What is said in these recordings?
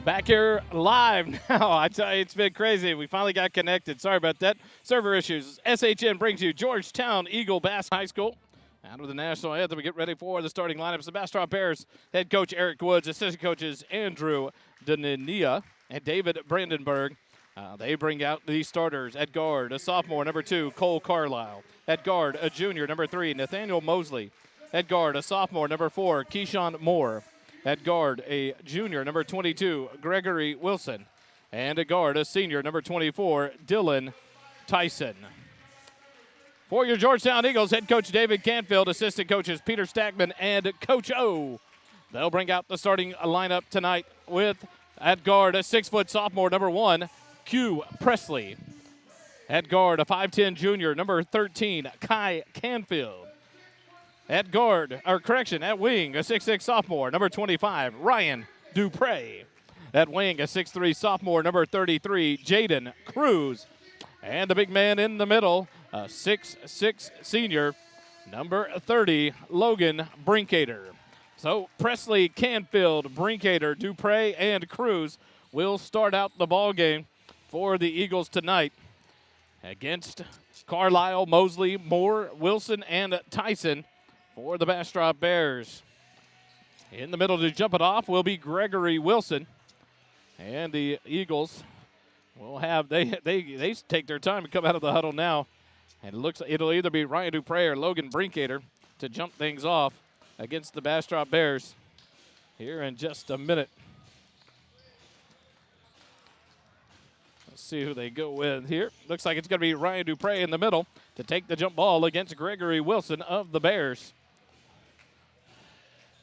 Back here live now. I tell you, it's been crazy. We finally got connected. Sorry about that. Server issues. SHN brings you Georgetown Eagle Bass High School. Out of the national anthem, we get ready for the starting lineups. The Bastrop Bears head coach Eric Woods, assistant coaches Andrew Deninia and David Brandenburg. They bring out the starters. At guard, a sophomore, number 2, Cole Carlisle. At guard, a junior, number 3, Nathaniel Mosley. At guard, a sophomore, number 4, Keyshawn Moore. At guard, a junior, number 22, Gregory Wilson. And at guard, a senior, number 24, Dylan Tyson. For your Georgetown Eagles, head coach David Canfield, assistant coaches Peter Stackman and Coach O. They'll bring out the starting lineup tonight with, at guard, a 6-foot sophomore, number 1, Q Presley. At guard, a 5'10 junior, number 13, Kai Canfield. At wing, a 6'6 sophomore, number 25, Ryan Dupre. At wing, a 6'3 sophomore, number 33, Jaden Cruz. And the big man in the middle, a 6'6 senior, number 30, Logan Brinkater. So Presley, Canfield, Brinkater, Dupre, and Cruz will start out the ball game for the Eagles tonight against Carlisle, Mosley, Moore, Wilson, and Tyson for the Bastrop Bears. In the middle to jump it off will be Gregory Wilson. And the Eagles will have, they take their time to come out of the huddle now. And it looks like it'll either be Ryan Dupre or Logan Brinkater to jump things off against the Bastrop Bears here in just a minute. Let's see who they go with here. Looks like it's going to be Ryan Dupre in the middle to take the jump ball against Gregory Wilson of the Bears.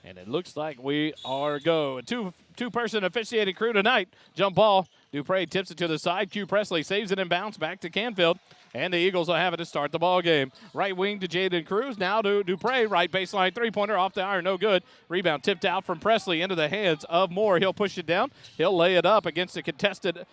And it looks like we are go. Two-person officiating crew tonight. Jump ball. Dupre tips it to the side. Q Presley saves it and bounce back to Canfield. And the Eagles will have it to start the ball game. Right wing to Jaden Cruz. Now to Dupre. Right baseline three-pointer off the iron. No good. Rebound tipped out from Presley into the hands of Moore. He'll push it down. He'll lay it up against a contested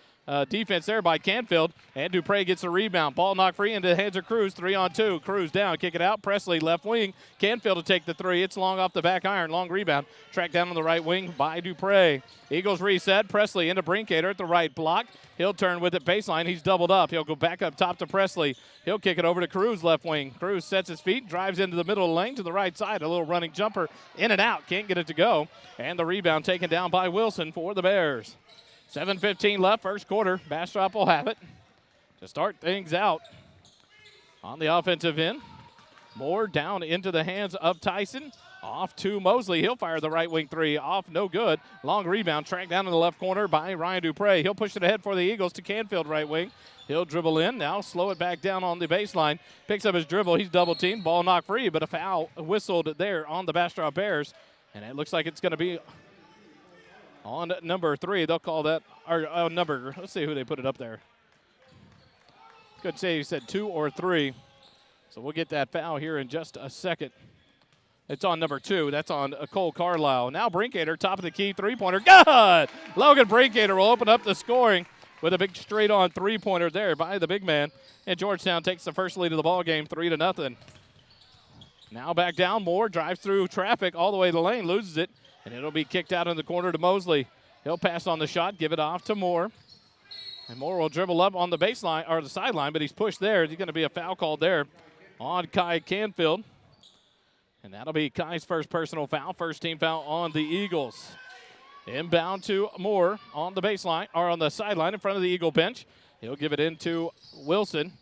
defense there by Canfield. And Dupre gets a rebound. Ball knocked free into the hands of Cruz. 3-on-2. Cruz down. Kick it out. Presley left wing. Canfield to take the three. It's long off the back iron. Long rebound. Tracked down on the right wing by Dupre. Eagles reset. Presley into Brinkater at the right block. He'll turn with it baseline. He's doubled up. He'll go back up top to Presley. He'll kick it over to Cruz left wing. Cruz sets his feet, drives into the middle of the lane to the right side. A little running jumper in and out. Can't get it to go. And the rebound taken down by Wilson for the Bears. 7:15 left, first quarter. Bastrop will have it to start things out on the offensive end. Moore down into the hands of Tyson. Off to Mosley. He'll fire the right wing three. Off, no good. Long rebound tracked down in the left corner by Ryan Dupre. He'll push it ahead for the Eagles to Canfield right wing. He'll dribble in. Now slow it back down on the baseline. Picks up his dribble. He's double teamed. Ball knocked free, but a foul whistled there on the Bastrop Bears. And it looks like it's going to be on number 3. They'll call that, or number, let's see who they put it up there. Could say he said 2 or 3. So we'll get that foul here in just a second. It's on number 2. That's on Cole Carlisle. Now Brinkater, top of the key, three-pointer. Good! Logan Brinkater will open up the scoring with a big straight-on three-pointer there by the big man. And Georgetown takes the first lead of the ball game, 3-0. Now back down. Moore drives through traffic all the way to the lane, loses it, and it'll be kicked out in the corner to Mosley. He'll pass on the shot, give it off to Moore. And Moore will dribble up on the baseline, or the sideline, but he's pushed there. There's going to be a foul called there on Kai Canfield. And that'll be Kai's first personal foul, first team foul on the Eagles. Inbound to Moore on the baseline, or on the sideline in front of the Eagle bench. He'll give it into Wilson.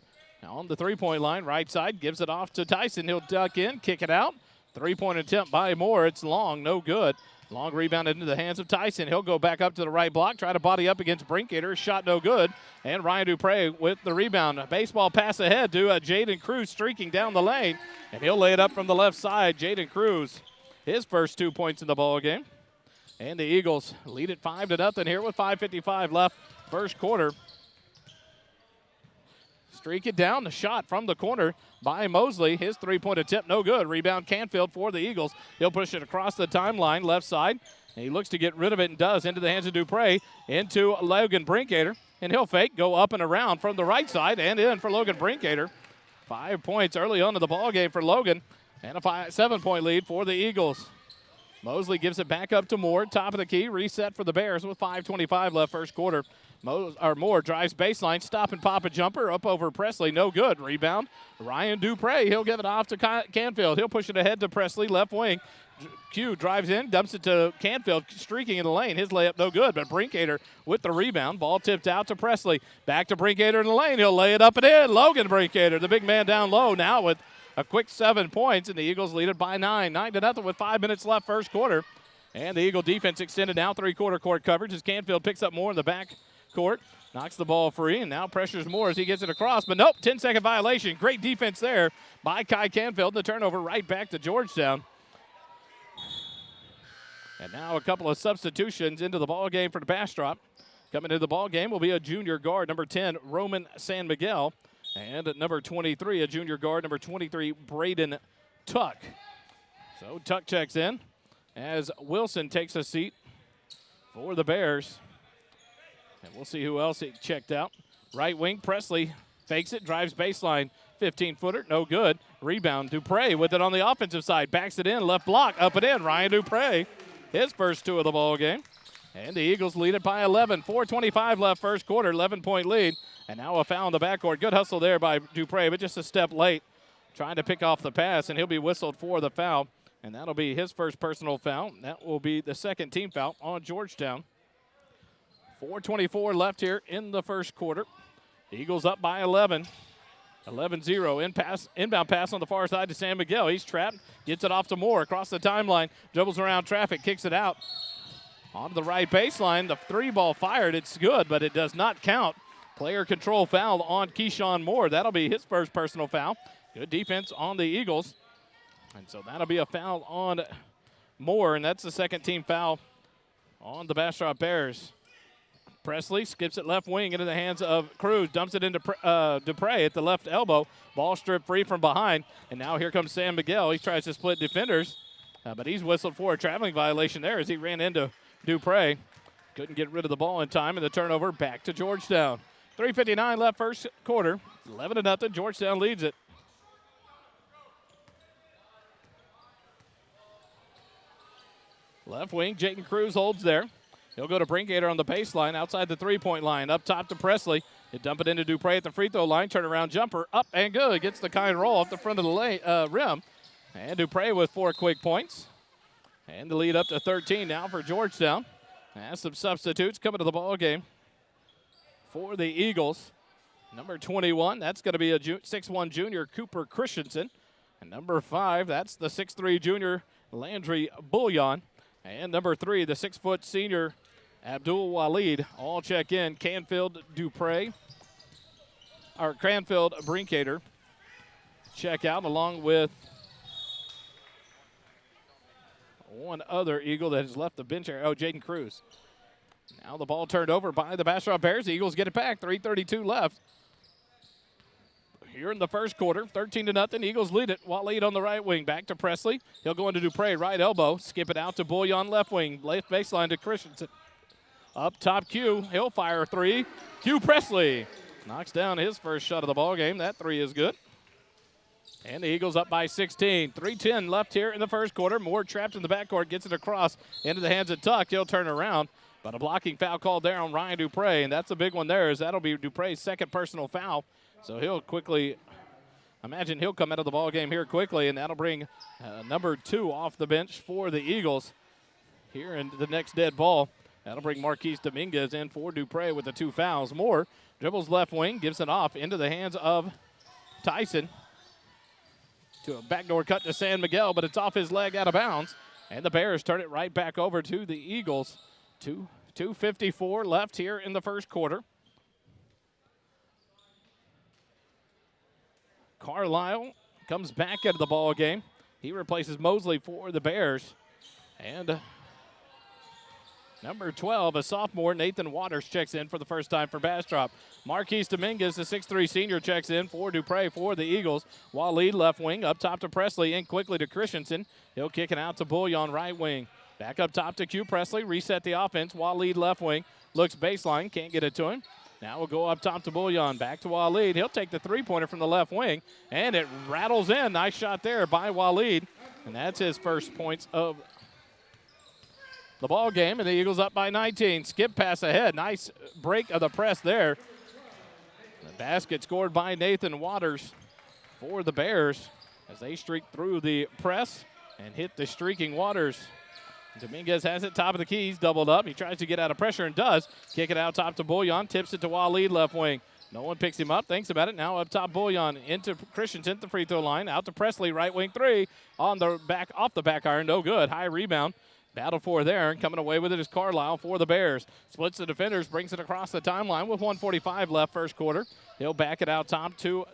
Now on the three-point line, right side, gives it off to Tyson. He'll duck in, kick it out. Three-point attempt by Moore. It's long, no good. Long rebound into the hands of Tyson. He'll go back up to the right block, try to body up against Brinkater. Shot no good. And Ryan Dupre with the rebound. A baseball pass ahead to Jaden Cruz streaking down the lane. And he'll lay it up from the left side. Jaden Cruz, his first 2 points in the ball game. And the Eagles lead it 5-0 here with 5:55 left, first quarter. Streak it down, the shot from the corner by Mosley. His three-point attempt, no good. Rebound Canfield for the Eagles. He'll push it across the timeline, left side. And he looks to get rid of it and does. Into the hands of Dupre, into Logan Brinkater. And he'll fake, go up and around from the right side and in for Logan Brinkater. 5 points early on in the ball game for Logan. And a 7-point lead for the Eagles. Mosley gives it back up to Moore. Top of the key, reset for the Bears with 5:25 left first quarter. Moore drives baseline, stop and pop a jumper up over Presley. No good. Rebound, Ryan Dupre. He'll give it off to Canfield. He'll push it ahead to Presley, left wing. Q drives in, dumps it to Canfield, streaking in the lane. His layup no good, but Brinkater with the rebound. Ball tipped out to Presley. Back to Brinkater in the lane. He'll lay it up and in. Logan Brinkater, the big man down low now with a quick 7 points, and the Eagles lead it by 9. 9-0 with 5 minutes left first quarter. And the Eagle defense extended now, three-quarter court coverage as Canfield picks up more in the back court. Knocks the ball free and now pressures more as he gets it across. But nope, 10-second violation. Great defense there by Kai Canfield. The turnover right back to Georgetown. And now a couple of substitutions into the ball game for the Bastrop. Coming into the ball game will be a junior guard, number 10, Roman San Miguel. And at number 23, a junior guard, number 23, Braden Tuck. So Tuck checks in as Wilson takes a seat for the Bears. And we'll see who else he checked out. Right wing, Presley fakes it, drives baseline, 15-footer, no good. Rebound, Dupre with it on the offensive side. Backs it in, left block, up and in. Ryan Dupre, his first 2 of the ball game. And the Eagles lead it by 11. 4:25 left first quarter, 11-point lead. And now a foul in the backcourt. Good hustle there by Dupre, but just a step late. Trying to pick off the pass, and he'll be whistled for the foul. And that'll be his first personal foul. That will be the second team foul on Georgetown. 4:24 left here in the first quarter. Eagles up by 11. 11-0. Inbound pass on the far side to San Miguel. He's trapped. Gets it off to Moore across the timeline. Dribbles around traffic. Kicks it out. On the right baseline. The 3-ball fired. It's good, but it does not count. Player control foul on Keyshawn Moore. That'll be his first personal foul. Good defense on the Eagles. And so that'll be a foul on Moore, and that's the second team foul on the Bastrop Bears. Presley skips it left wing into the hands of Cruz, dumps it into Dupre at the left elbow. Ball stripped free from behind, and now here comes San Miguel. He tries to split defenders, but he's whistled for a traveling violation there as he ran into Dupre. Couldn't get rid of the ball in time, and the turnover back to Georgetown. 3:59 left first quarter, 11-0. Georgetown leads it. Left wing, Jayton Cruz holds there. He'll go to Brinkater on the baseline outside the three-point line. Up top to Presley. He'll dump it into Dupre at the free throw line. Turnaround jumper up and good. Gets the kind roll off the front of the rim. And Dupre with 4 quick points. And the lead up to 13 now for Georgetown. And some substitutes coming to the ball game for the Eagles. Number 21, that's going to be a 6'1 junior Cooper Christensen. And number 5, that's the 6'3 junior Landry Bullion. And number 3, the 6-foot senior Abdul Walid. All check in. Canfield Brinkater check out along with one other Eagle that has left the bench area. Jayden Cruz. Now the ball turned over by the Bastrop Bears. The Eagles get it back. 3:32 left. Here in the first quarter, 13-0. Eagles lead it. Walid on the right wing. Back to Presley. He'll go into Dupre, right elbow. Skip it out to Bullion, left wing. Left baseline to Christensen. Up top, Q. He'll fire a 3. Q Presley knocks down his first shot of the ball game. That 3 is good. And the Eagles up by 16. 3:10 left here in the first quarter. Moore trapped in the backcourt. Gets it across into the hands of Tuck. He'll turn around. But a blocking foul called there on Ryan Dupre. And that's a big one there, as that'll be Dupre's second personal foul. So he'll quickly, imagine he'll come out of the ball game here quickly, and that'll bring number 2 off the bench for the Eagles here in the next dead ball. That'll bring Marquise Dominguez in for Dupre with the 2 fouls. Moore dribbles left wing, gives it off into the hands of Tyson. To a backdoor cut to San Miguel, but it's off his leg out of bounds. And the Bears turn it right back over to the Eagles. 2:54 left here in the first quarter. Carlisle comes back into the ball game. He replaces Mosley for the Bears. And number 12, a sophomore, Nathan Waters, checks in for the first time for Bastrop. Marquise Dominguez, the 6'3 senior, checks in for Dupre for the Eagles. Walid left wing, up top to Presley, in quickly to Christensen. He'll kick it out to Bullion right wing. Back up top to Q Presley, reset the offense. Walid left wing, looks baseline, can't get it to him. Now we'll go up top to Bullion, back to Walid. He'll take the three-pointer from the left wing, and it rattles in. Nice shot there by Walid, and that's his first points of the ball game, and the Eagles up by 19. Skip pass ahead. Nice break of the press there. The basket scored by Nathan Waters for the Bears as they streak through the press and hit the streaking Waters. Dominguez has it, top of the key. He's doubled up. He tries to get out of pressure and does. Kick it out top to Bouillon. Tips it to Wally, left wing. No one picks him up, thinks about it. Now up top, Bouillon into Christensen at the free throw line. Out to Presley, right wing three. On the back, off the back iron, no good. High rebound. Battle for there, and coming away with it is Carlisle for the Bears. Splits the defenders, brings it across the timeline with 1:45 left first quarter. He'll back it out top to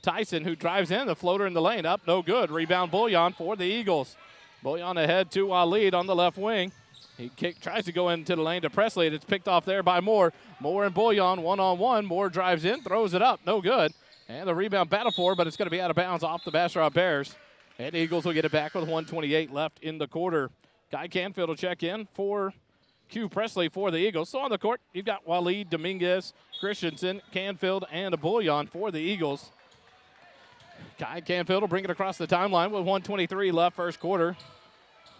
Tyson, who drives in. The floater in the lane, up, no good. Rebound Bouillon for the Eagles. Bouillon ahead to Waleed on the left wing. He tries to go into the lane to Presley, and it's picked off there by Moore. Moore and Bouillon one-on-one. Moore drives in, throws it up, no good. And the rebound battle for, but it's going to be out of bounds off the Bastrop Bears. And the Eagles will get it back with 1:28 left in the quarter. Guy Canfield will check in for Q Presley for the Eagles. So on the court, you've got Waleed, Dominguez, Christensen, Canfield, and a Bouillon for the Eagles. Guy Canfield will bring it across the timeline with 1:23 left first quarter.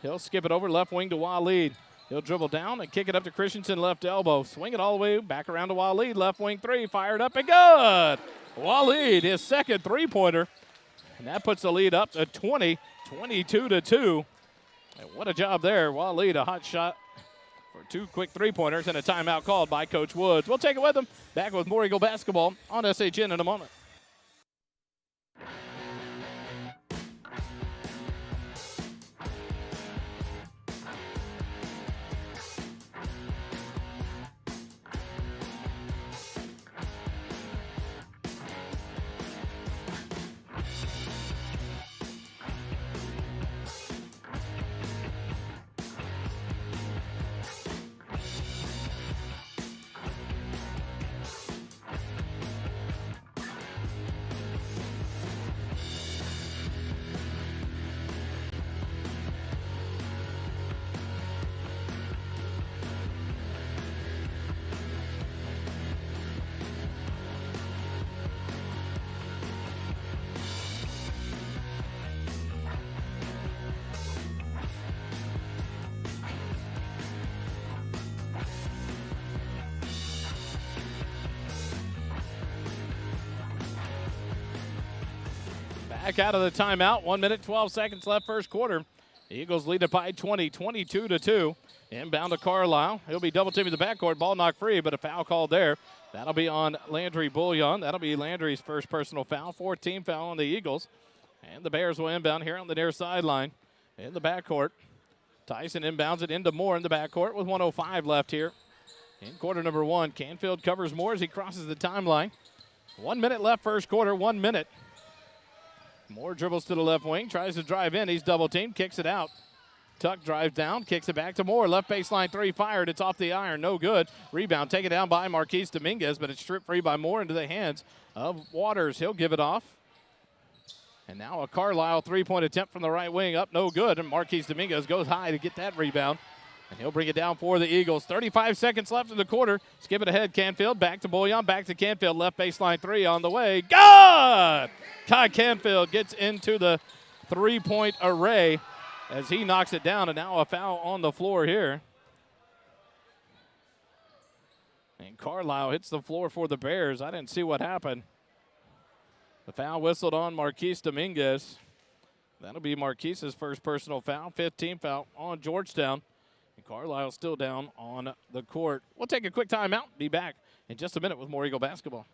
He'll skip it over left wing to Waleed. He'll dribble down and kick it up to Christensen, left elbow. Swing it all the way back around to Waleed, left wing three, fired up and good. Waleed, his second three-pointer. And that puts the lead up to 20, 22-2. And what a job there. Waleed, a hot shot for two quick three-pointers and a timeout called by Coach Woods. We'll take it with them. Back with more Eagle basketball on SHN in a moment. Back out of the timeout. 1 minute, 12 seconds left first quarter. The Eagles lead it by 20, 22-2. Inbound to Carlisle. He'll be double teaming the backcourt. Ball knocked free, but a foul called there. That'll be on Landry Bouillon. That'll be Landry's first personal foul. 14 foul on the Eagles. And the Bears will inbound here on the near sideline in the backcourt. Tyson inbounds it into Moore in the backcourt with 1:05 left here in quarter number one. Canfield covers Moore as he crosses the timeline. 1 minute left first quarter, 1 minute. Moore dribbles to the left wing, tries to drive in. He's double teamed, kicks it out. Tuck drives down, kicks it back to Moore. Left baseline three fired. It's off the iron, no good. Rebound taken down by Marquise Dominguez, but it's stripped free by Moore into the hands of Waters. He'll give it off. And now a Carlisle three-point attempt from the right wing, up no good. And Marquise Dominguez goes high to get that rebound. And he'll bring it down for the Eagles. 35 seconds left in the quarter. Skip it ahead, Canfield. Back to Bouillon, back to Canfield. Left baseline three on the way. Good! Kai Canfield gets into the three-point array as he knocks it down. And now a foul on the floor here. And Carlisle hits the floor for the Bears. I didn't see what happened. The foul whistled on Marquise Dominguez. That'll be Marquise's first personal foul. 15th foul on Georgetown. And Carlisle still down on the court. We'll take a quick timeout. Be back in just a minute with more Eagle basketball.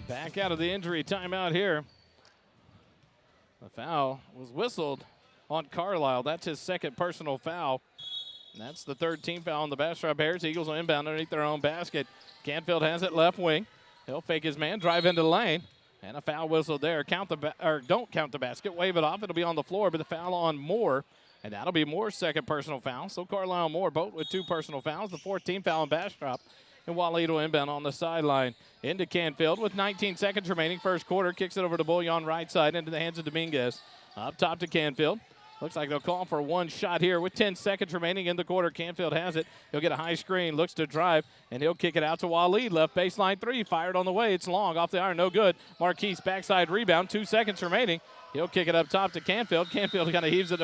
Back out of the injury timeout here. The foul was whistled on Carlisle. That's his second personal foul. And that's the third team foul on the Bastrop Bears. Eagles will inbound underneath their own basket. Canfield has it left wing. He'll fake his man, drive into the lane, and a foul whistle there. Don't count the basket, wave it off. It'll be on the floor, but the foul on Moore, and that'll be Moore's second personal foul. So Carlisle Moore both with 2 personal fouls, the 14th foul on Bastrop, and Wally will inbound on the sideline into Canfield with 19 seconds remaining. First quarter, kicks it over to Bullion right side into the hands of Dominguez. Up top to Canfield. Looks like they'll call for one shot here with 10 seconds remaining in the quarter. Canfield has it. He'll get a high screen, looks to drive, and he'll kick it out to Wally. Left baseline 3, fired on the way. It's long, off the iron, no good. Marquise backside rebound, 2 seconds remaining. He'll kick it up top to Canfield. Canfield kind of heaves it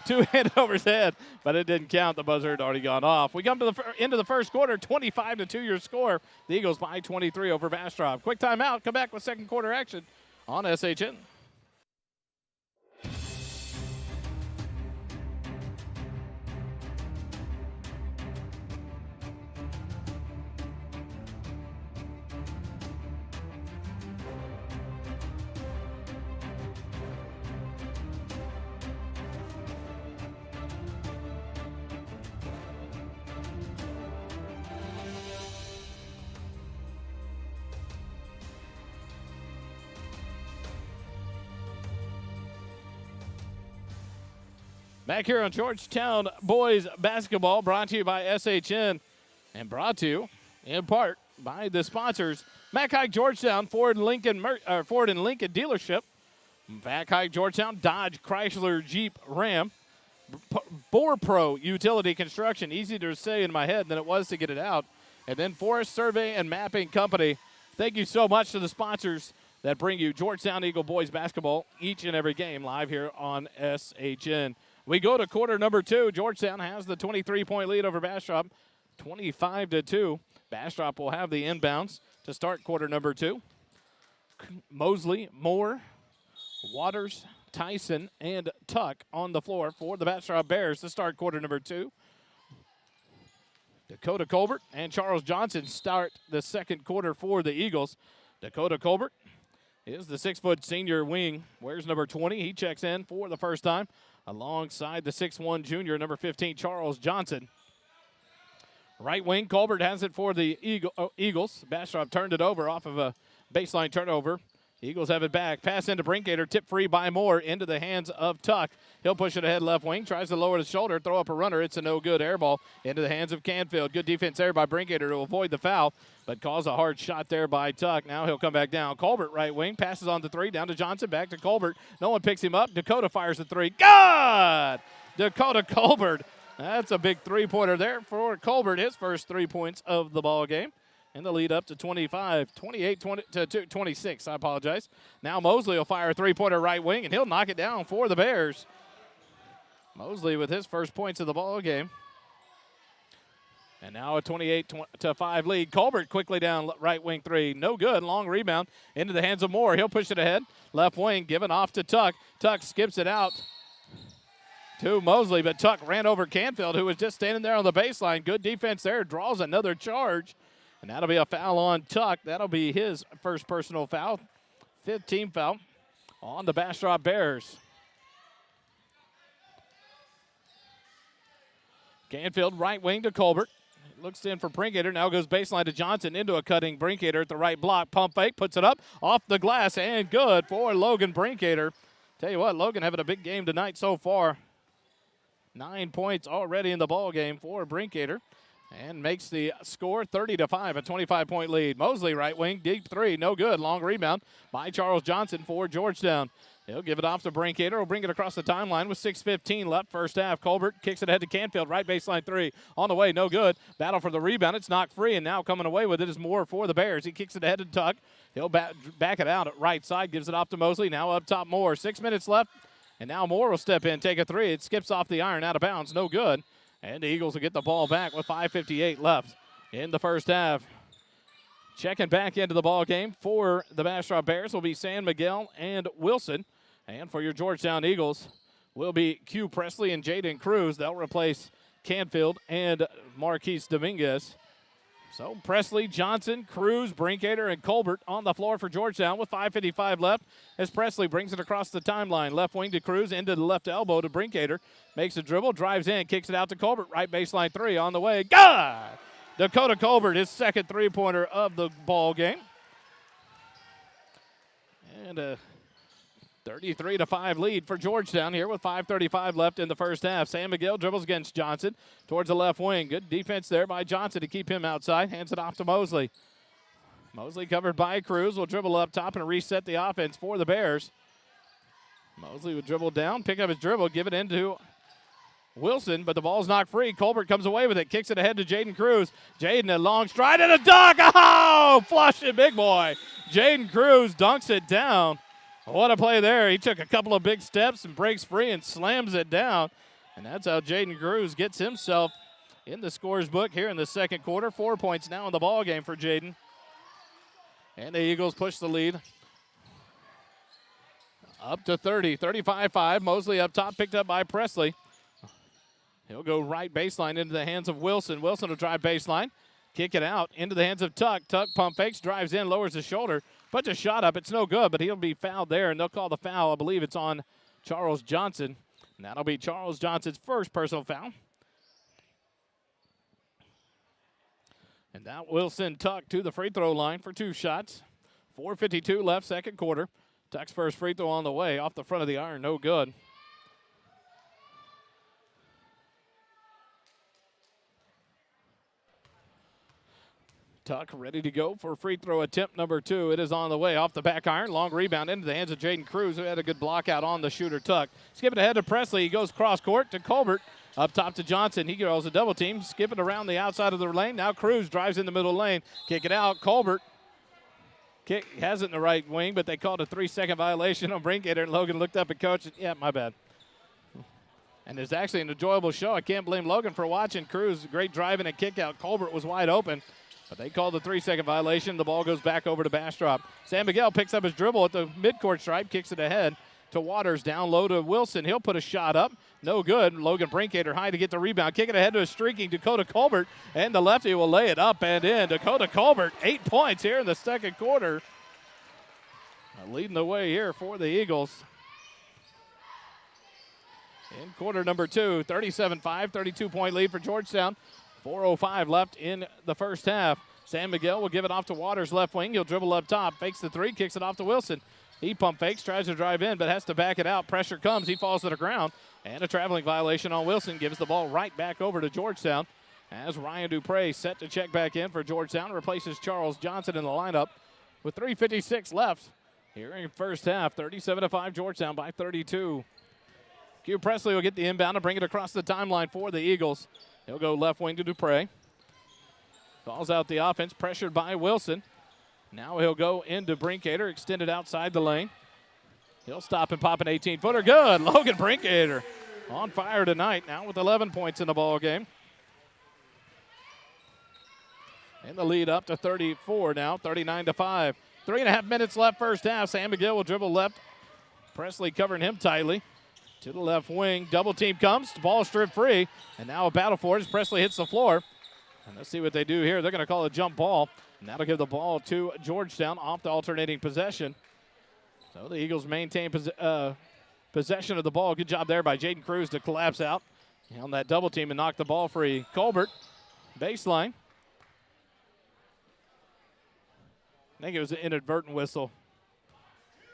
2-hand over his head, but it didn't count. The buzzer had already gone off. We come to the end of the first quarter, 25-2 your score. The Eagles by 23 over Bastrop. Quick timeout. Come back with second quarter action on SHN. Back here on Georgetown boys basketball, brought to you by SHN and brought to you in part by the sponsors: Mack Hike Georgetown, Ford and Lincoln dealership, Mack Hike Georgetown, Dodge, Chrysler, Jeep, Ram, Bore Pro Utility Construction, easy to say in my head than it was to get it out, and then Forest Survey and Mapping Company. Thank you so much to the sponsors that bring you Georgetown Eagle boys basketball each and every game live here on SHN. We go to quarter number 2. Georgetown has the 23-point lead over Bastrop, 25-2. Bastrop will have the inbounds to start quarter number 2. Mosley, Moore, Waters, Tyson, and Tuck on the floor for the Bastrop Bears to start quarter number 2. Dakota Colbert and Charles Johnson start the second quarter for the Eagles. Dakota Colbert is the 6-foot senior wing, wears number 20. He checks in for the first time alongside the 6'1 junior, number 15, Charles Johnson. Right wing, Colbert has it for the Eagles. Bastrop turned it over off of a baseline turnover. Eagles have it back. Pass into Brinkater, tip free by Moore, into the hands of Tuck. He'll push it ahead left wing, tries to lower the shoulder, throw up a runner. It's a no-good air ball into the hands of Canfield. Good defense there by Brinkater to avoid the foul, but calls a hard shot there by Tuck. Now he'll come back down. Colbert right wing, passes on the 3, down to Johnson, back to Colbert. No one picks him up. Dakota fires the 3. Good! Dakota Colbert. That's a big three-pointer there for Colbert, his first 3 points of the ball game. And the lead up to 26, I apologize. Now Mosley will fire a three-pointer right wing, and he'll knock it down for the Bears. Mosley with his first points of the ball game. And now a 28-5 lead. Colbert quickly down right wing 3. No good. Long rebound into the hands of Moore. He'll push it ahead. Left wing given off to Tuck. Tuck skips it out to Mosley, but Tuck ran over Canfield, who was just standing there on the baseline. Good defense there. Draws another charge. And that'll be a foul on Tuck. That'll be his first personal foul. 5th team foul on the Bastrop Bears. Canfield right wing to Colbert. Looks in for Brinkater. Now goes baseline to Johnson into a cutting Brinkater at the right block. Pump fake, puts it up off the glass, and good for Logan Brinkater. Tell you what, Logan having a big game tonight so far. 9 points already in the ball game for Brinkater. And makes the score 30-5, a 25-point lead. Mosley right wing, deep 3, no good. Long rebound by Charles Johnson for Georgetown. He'll give it off to Brinkater. He'll bring it across the timeline with 6:15 left first half. Colbert kicks it ahead to Canfield, right baseline 3. On the way, no good. Battle for the rebound. It's knocked free, and now coming away with it is Moore for the Bears. He kicks it ahead to Tuck. He'll back it out at right side, gives it off to Mosley. Now up top Moore. 6 minutes left, and now Moore will step in, take a 3. It skips off the iron, out of bounds, no good. And the Eagles will get the ball back with 5:58 left in the first half. Checking back into the ball game for the Bastrop Bears will be San Miguel and Wilson. And for your Georgetown Eagles will be Q Presley and Jaden Cruz. They'll replace Canfield and Marquise Dominguez. So Presley, Johnson, Cruz, Brinkater, and Colbert on the floor for Georgetown with 5:55 left as Presley brings it across the timeline. Left wing to Cruz, into the left elbow to Brinkater. Makes a dribble, drives in, kicks it out to Colbert. Right baseline 3 on the way. Good! Dakota Colbert, his second three-pointer of the ball game. And a 33-5 lead for Georgetown here with 5:35 left in the first half. San Miguel dribbles against Johnson towards the left wing. Good defense there by Johnson to keep him outside. Hands it off to Mosley. Mosley covered by Cruz. Will dribble up top and reset the offense for the Bears. Mosley will dribble down, pick up his dribble, give it into Wilson, but the ball's knocked free. Colbert comes away with it, kicks it ahead to Jaden Cruz. Jaden, a long stride and a dunk. Oh, flush it, big boy. Jaden Cruz dunks it down. What a play there. He took a couple of big steps and breaks free and slams it down. And that's how Jaden Cruz gets himself in the scores book here in the second quarter. 4 points now in the ball game for Jaden. And the Eagles push the lead up to 30, 35-5. Mosley up top, picked up by Presley. He'll go right baseline into the hands of Wilson. Wilson will drive baseline, kick it out into the hands of Tuck. Tuck pump fakes, drives in, lowers his shoulder, puts a shot up. It's no good, but he'll be fouled there, and they'll call the foul. I believe it's on Charles Johnson. And that'll be Charles Johnson's first personal foul. And that will send Tuck to the free throw line for 2 shots. 4:52 left, second quarter. Tuck's first free throw on the way, off the front of the iron, no good. Tuck ready to go for free throw attempt number 2. It is on the way off the back iron. Long rebound into the hands of Jaden Cruz, who had a good block out on the shooter Tuck. Skipping ahead to Presley. He goes cross court to Colbert. Up top to Johnson. He goes a double team. Skipping around the outside of the lane. Now Cruz drives in the middle lane. Kick it out. Colbert has it in the right wing, but they called a 3-second violation on Brinkater. And Logan looked up at coach. Yeah, my bad. And it's actually an enjoyable show. I can't blame Logan for watching. Cruz, great driving and kick out. Colbert was wide open. But they called the 3-second violation. The ball goes back over to Bastrop. San Miguel picks up his dribble at the midcourt stripe, kicks it ahead to Waters. Down low to Wilson. He'll put a shot up. No good. Logan Brinkater high to get the rebound. Kick it ahead to a streaking Dakota Colbert. And the lefty will lay it up and in. Dakota Colbert, 8 points here in the second quarter. Leading the way here for the Eagles. In quarter number 2, 37-5, 32-point lead for Georgetown. 4:05 left in the first half. San Miguel will give it off to Waters, left wing. He'll dribble up top, fakes the 3, kicks it off to Wilson. He pump fakes, tries to drive in, but has to back it out. Pressure comes. He falls to the ground. And a traveling violation on Wilson gives the ball right back over to Georgetown as Ryan Dupre set to check back in for Georgetown. Replaces Charles Johnson in the lineup with 3:56 left here in first half. 37-5 Georgetown by 32. Q Presley will get the inbound and bring it across the timeline for the Eagles. He'll go left wing to Dupre. Calls out the offense, pressured by Wilson. Now he'll go into Brinkater, extended outside the lane. He'll stop and pop an 18-footer. Good. Logan Brinkater on fire tonight, now with 11 points in the ball game. And the lead up to 34 now, 39-5. 3.5 minutes left first half. San Miguel will dribble left. Presley covering him tightly. To the left wing, double team comes, the ball stripped free, and now a battle for it as Presley hits the floor. And let's see what they do here. They're going to call a jump ball, and that'll give the ball to Georgetown off the alternating possession. So the Eagles maintain possession of the ball. Good job there by Jaden Cruz to collapse out on that double team and knock the ball free. Colbert, baseline. I think it was an inadvertent whistle.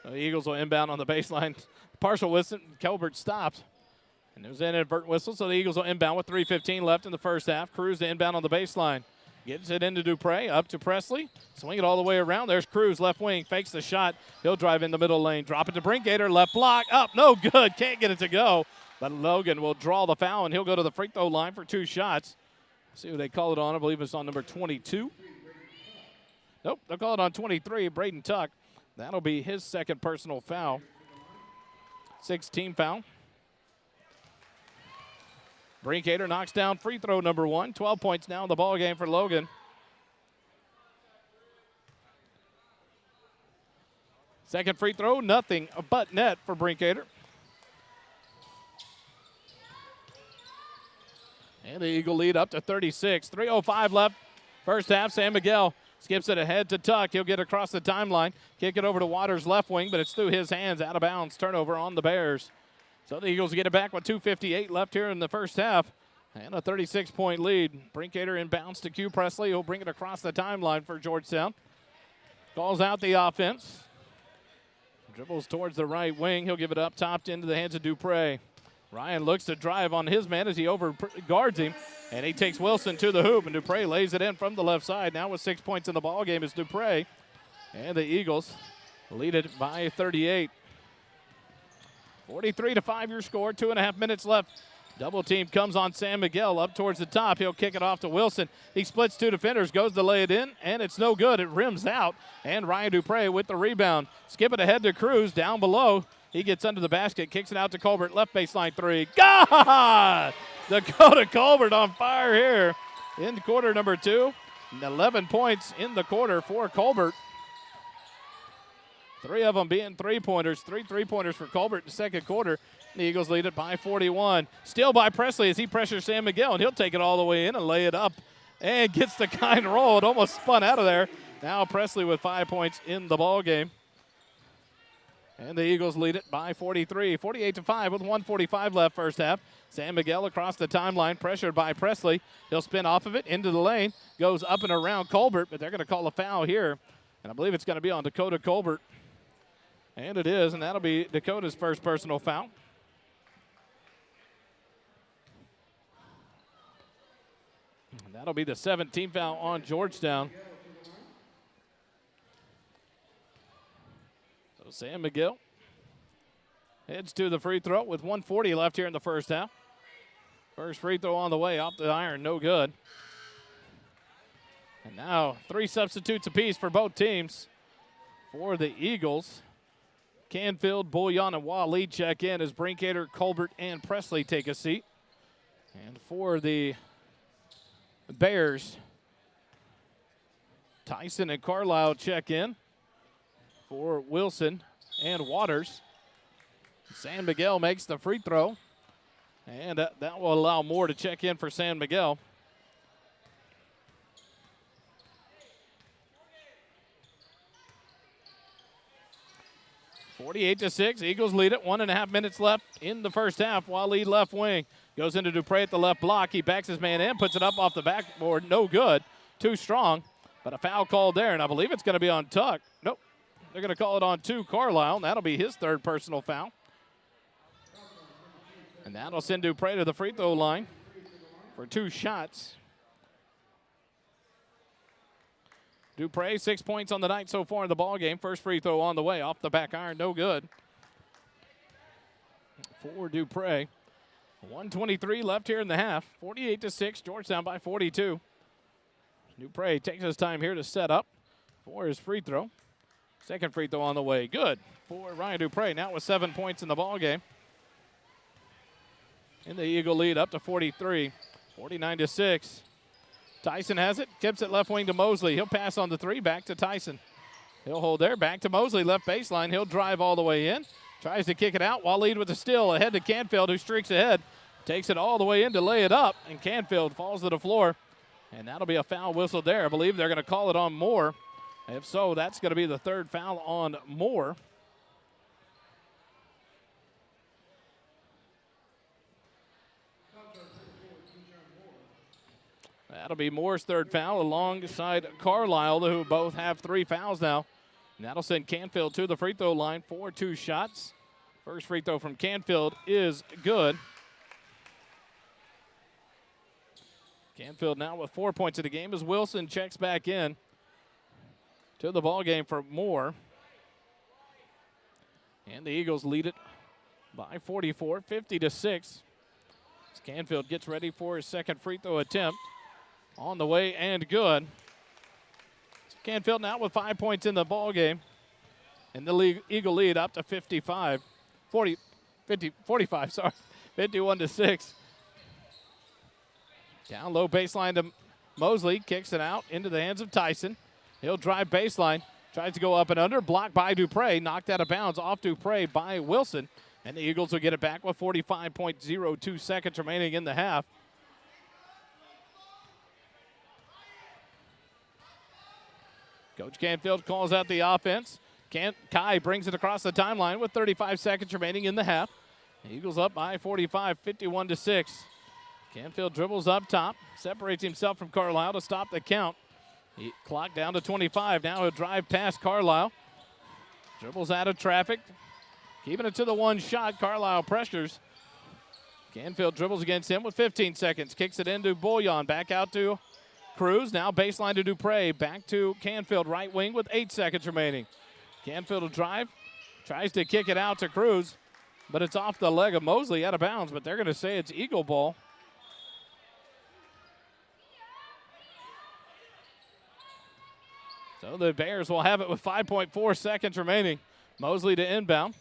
The Eagles will inbound on the baseline. Partial whistle, Colbert stops. And there's an inadvertent whistle, so the Eagles will inbound with 3:15 left in the first half. Cruz to inbound on the baseline. Gets it into Dupre, up to Presley. Swing it all the way around. There's Cruz, left wing, fakes the shot. He'll drive in the middle lane. Drop it to Brinkater, left block, up, no good. Can't get it to go. But Logan will draw the foul, and he'll go to the free throw line for 2 shots. See who they call it on. I believe it's on number 22. Nope, they'll call it on 23, Braden Tuck. That'll be his second personal foul. 6-team foul. Brinkater knocks down free throw number 1. 12 points now in the ball game for Logan. Second free throw, nothing but net for Brinkater. And the Eagle lead up to 36. 3:05 left. First half, San Miguel skips it ahead to Tuck. He'll get across the timeline. Kick it over to Waters' left wing, but it's through his hands, out of bounds. Turnover on the Bears. So the Eagles get it back with 2:58 left here in the first half. And a 36-point lead. Brinkater inbounds to Q Presley. He'll bring it across the timeline for Georgetown. Calls out the offense. Dribbles towards the right wing. He'll give it up top into the hands of Dupre. Ryan looks to drive on his man as he overguards him. And he takes Wilson to the hoop, and Dupre lays it in from the left side. Now with 6 points in the ball game is Dupre. And the Eagles lead it by 38. 43-5 your score, 2.5 minutes left. Double team comes on San Miguel up towards the top. He'll kick it off to Wilson. He splits two defenders, goes to lay it in, and it's no good. It rims out, and Ryan Dupre with the rebound. Skip it ahead to Cruz down below. He gets under the basket, kicks it out to Colbert, left baseline three. God! Dakota Colbert on fire here in quarter number 2. 11 points in the quarter for Colbert. 3 of them being three-pointers. 3 three-pointers for Colbert in the second quarter. The Eagles lead it by 41. Still by Presley as he pressures San Miguel, and he'll take it all the way in and lay it up and gets the kind roll. It almost spun out of there. Now Presley with 5 points in the ball game. And the Eagles lead it by 43, 48-5 with 1:45 left first half. San Miguel across the timeline, pressured by Presley. He'll spin off of it into the lane, goes up and around Colbert, but they're going to call a foul here. And I believe it's going to be on Dakota Colbert. And it is, and that'll be Dakota's first personal foul. And that'll be the 17th foul on Georgetown. So San Miguel heads to the free throw with 1:40 left here in the first half. First free throw on the way, off the iron, no good. And now 3 substitutes apiece for both teams. For the Eagles, Canfield, Bouillon, and Wally check in as Brinkater, Colbert, and Presley take a seat. And for the Bears, Tyson and Carlisle check in. For Wilson and Waters, San Miguel makes the free throw. And that will allow Moore to check in for San Miguel. (48-6). Eagles lead it. 1.5 minutes left in the first half. Wally left wing. Goes into Dupre at the left block. He backs his man in, puts it up off the backboard. No good. Too strong. But a foul called there, and I believe it's going to be on Tuck. Nope. They're going to call it on Carlisle, and that'll be his 3rd personal foul. And that'll send Dupre to the free throw line for 2 shots. Dupre, 6 points on the night so far in the ball game. First free throw on the way, off the back iron, no good. For Dupre. 1:23 left here in the half. 48-6, Georgetown by 42. Dupre takes his time here to set up for his free throw. Second free throw on the way, good for Ryan Dupre. Now with 7 points in the ball game. And the Eagle lead up to 43, 49-6. Tyson has it, tips it left wing to Mosley. He'll pass on the 3, back to Tyson. He'll hold there, back to Mosley, left baseline. He'll drive all the way in. Tries to kick it out. Waleed with the steal ahead to Canfield, who streaks ahead. Takes it all the way in to lay it up, and Canfield falls to the floor. And that'll be a foul whistle there. I believe they're going to call it on Moore. If so, that's going to be the 3rd foul on Moore. That'll be Moore's 3rd foul alongside Carlisle, who both have 3 fouls now. And that'll send Canfield to the free throw line for 2 shots. First free throw from Canfield is good. Canfield now with 4 points in the game as Wilson checks back in to the ball game for Moore. And the Eagles lead it by 44, 50-6. As Canfield gets ready for his 2nd free throw attempt. On the way and good. So Canfield now with 5 points in the ball game. And the Eagle lead up to 45, 51-6. Down low baseline to Mosley, kicks it out into the hands of Tyson. He'll drive baseline, tries to go up and under, blocked by Dupre, knocked out of bounds off Dupre by Wilson. And the Eagles will get it back with 45.02 seconds remaining in the half. Coach Canfield calls out the offense. Kai brings it across the timeline with 35 seconds remaining in the half. The Eagles up by 45, 51-6. Canfield dribbles up top, separates himself from Carlisle to stop the count. He clock down to 25. Now a drive past Carlisle. Dribbles out of traffic. Keeping it to the one shot. Carlisle pressures. Canfield dribbles against him with 15 seconds. Kicks it into Bouillon. Back out to Cruz. Now baseline to Dupre. Back to Canfield right wing with 8 seconds remaining. Canfield will drive. Tries to kick it out to Cruz. But it's off the leg of Mosley, out of bounds. But they're going to say it's Eagle ball. So the Bears will have it with 5.4 seconds remaining. Mosley to inbound.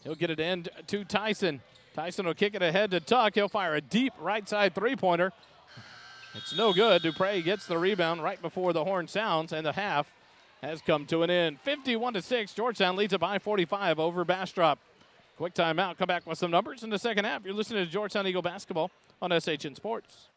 He'll get it in to Tyson. Tyson will kick it ahead to Tuck. He'll fire a deep right side three-pointer. It's no good. Dupre gets the rebound right before the horn sounds, and the half has come to an end. 51-6. Georgetown leads it by 45 over Bastrop. Quick timeout. Come back with some numbers in the second half. You're listening to Georgetown Eagle basketball on SHN Sports.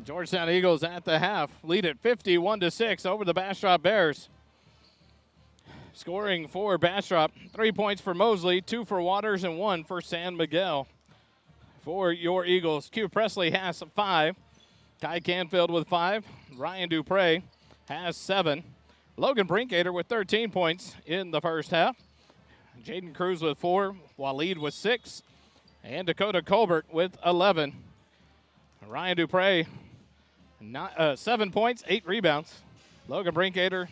Georgetown Eagles at the half lead at 51-6 over the Bastrop Bears. Scoring for Bastrop, 3 points for Mosley, 2 for Waters, and 1 for San Miguel. For your Eagles, Q Presley has 5. Kai Canfield with 5. Ryan Dupre has 7. Logan Brinkater with 13 points in the first half. Jaden Cruz with 4. Waleed with 6. And Dakota Colbert with 11. Ryan Dupre, 7 points, 8 rebounds. Logan Brinkater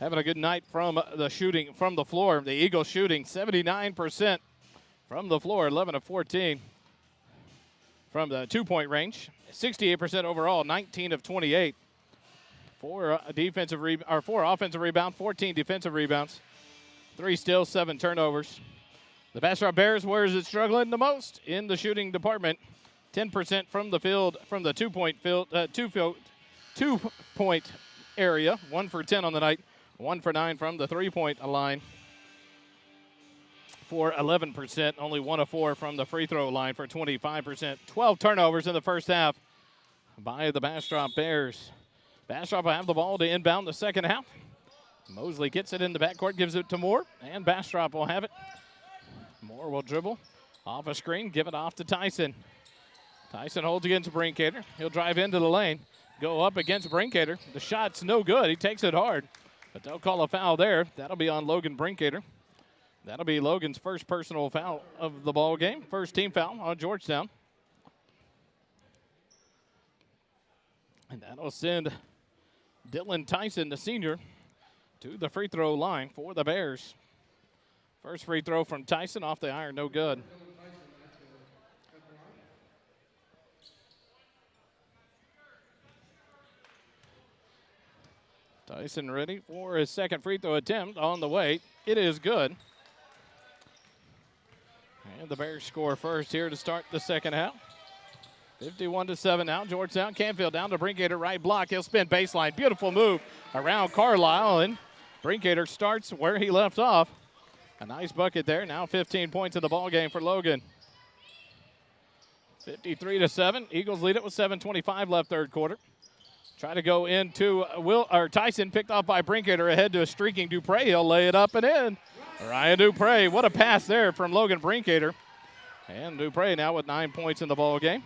having a good night from the shooting from the floor. The Eagles shooting 79% from the floor, 11 of 14 from the 2-point range. 68% overall, 19 of 28. 4 offensive rebounds, 14 defensive rebounds. 3 steals, 7 turnovers. The Bastrop Bears, where is it struggling the most? In the shooting department. 10% from the field, from the 2-point field, 2-point area. 1 for 10 on the night. 1 for 9 from the 3-point line for 11%. Only 1 of 4 from the free throw line for 25%. 12 turnovers in the first half by the Bastrop Bears. Bastrop will have the ball to inbound the second half. Mosley gets it in the backcourt, gives it to Moore, and Bastrop will have it. Moore will dribble off a screen, give it off to Tyson. Tyson holds against Brinkater. He'll drive into the lane, go up against Brinkater. The shot's no good. He takes it hard, but they'll call a foul there. That'll be on Logan Brinkater. That'll be Logan's first personal foul of the ball game. First team foul on Georgetown. And that'll send Dylan Tyson, the senior, to the free throw line for the Bears. First free throw from Tyson off the iron, no good. Tyson ready for his second free throw attempt on the way. It is good. And the Bears score first here to start the second half. 51-7 now. Georgetown. Canfield down to Brinkater, right block. He'll spin baseline. Beautiful move around Carlisle, and Brinkater starts where he left off. A nice bucket there. Now 15 points in the ball game for Logan. 53-7. Eagles lead it with 7:25 left third quarter. Try to go into Tyson, picked off by Brinkater, ahead to a streaking Dupre. He'll lay it up and in. Ryan Dupre, what a pass there from Logan Brinkater. And Dupre now with 9 points in the ball game.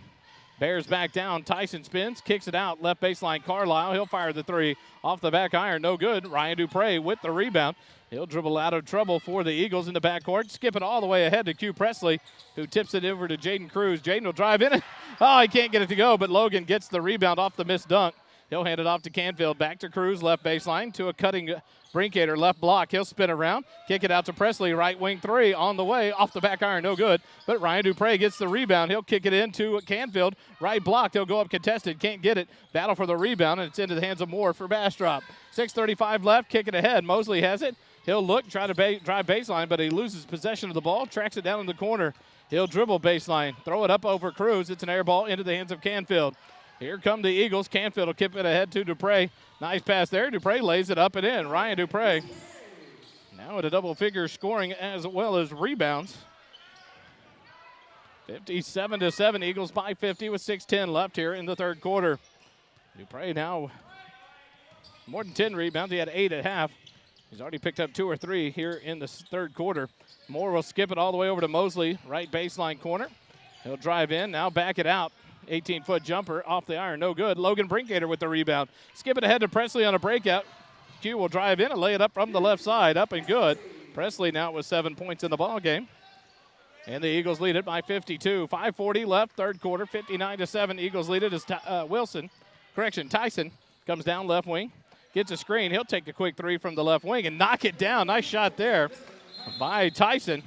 Bears back down. Tyson spins, kicks it out. Left baseline, Carlisle. He'll fire the three. Off the back iron, no good. Ryan Dupre with the rebound. He'll dribble out of trouble for the Eagles in the backcourt. Skip it all the way ahead to Q Presley, who tips it over to Jaden Cruz. Jaden will drive in it. Oh, he can't get it to go, but Logan gets the rebound off the missed dunk. He'll hand it off to Canfield. Back to Cruz, left baseline, to a cutting Brinkater, left block. He'll spin around, kick it out to Presley, right wing three on the way, off the back iron, no good. But Ryan Dupre gets the rebound. He'll kick it into Canfield, right block. He'll go up contested, can't get it. Battle for the rebound, and it's into the hands of Moore for Bastrop. 6:35 left, kick it ahead. Mosley has it. He'll look, try to drive baseline, but he loses possession of the ball, tracks it down in the corner. He'll dribble baseline, throw it up over Cruz. It's an air ball into the hands of Canfield. Here come the Eagles. Canfield will kick it ahead to Dupre. Nice pass there. Dupre lays it up and in. Ryan Dupre now at a double-figure scoring as well as rebounds. 57-7. Eagles by 50 with 6:10 left here in the third quarter. Dupre now more than 10 rebounds. He had 8 at half. He's already picked up 2 or 3 here in the third quarter. Moore will skip it all the way over to Mosley, right baseline corner. He'll drive in, now back it out. 18-foot jumper off the iron, no good. Logan Brinkater with the rebound. Skip it ahead to Presley on a breakout. Q will drive in and lay it up from the left side, up and good. Presley now with 7 points in the ball game. And the Eagles lead it by 52. 5:40 left, third quarter, 59-7. Eagles lead it as Tyson comes down left wing, gets a screen. He'll take a quick three from the left wing and knock it down. Nice shot there by Tyson.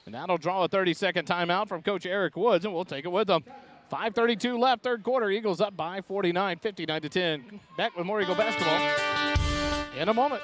And that'll draw a 30-second timeout from Coach Eric Woods, and we'll take it with them. 5:32 left, third quarter. Eagles up by 49, 59-10. Back with more Eagle basketball in a moment.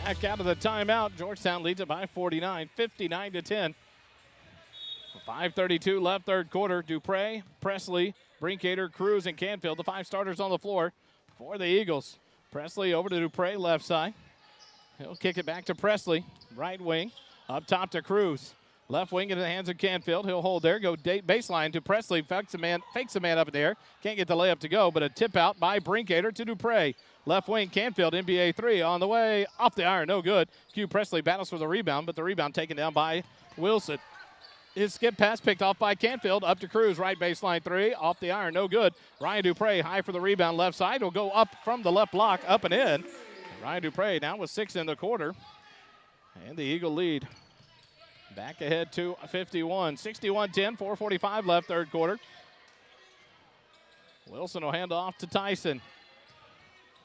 Back out of the timeout. Georgetown leads it by 49, 59-10. 5:32 left, third quarter. Dupre, Presley, Brinkater, Cruz, and Canfield, the five starters on the floor for the Eagles. Presley over to Dupre, left side. He'll kick it back to Presley, right wing. Up top to Cruz. Left wing into the hands of Canfield. He'll hold there, go baseline to Presley. Fakes a man up in there. Can't get the layup to go, but a tip out by Brinkater to Dupre. Left wing, Canfield, NBA three on the way. Off the iron, no good. Q Presley battles for the rebound, but the rebound taken down by Wilson. His skip pass picked off by Canfield. Up to Cruz, right baseline three. Off the iron, no good. Ryan Dupre high for the rebound, left side. Will go up from the left block, up and in. Ryan Dupre now with 6 in the quarter. And the Eagle lead. Back ahead to 51. 61-10, 4:45 left, third quarter. Wilson will hand off to Tyson.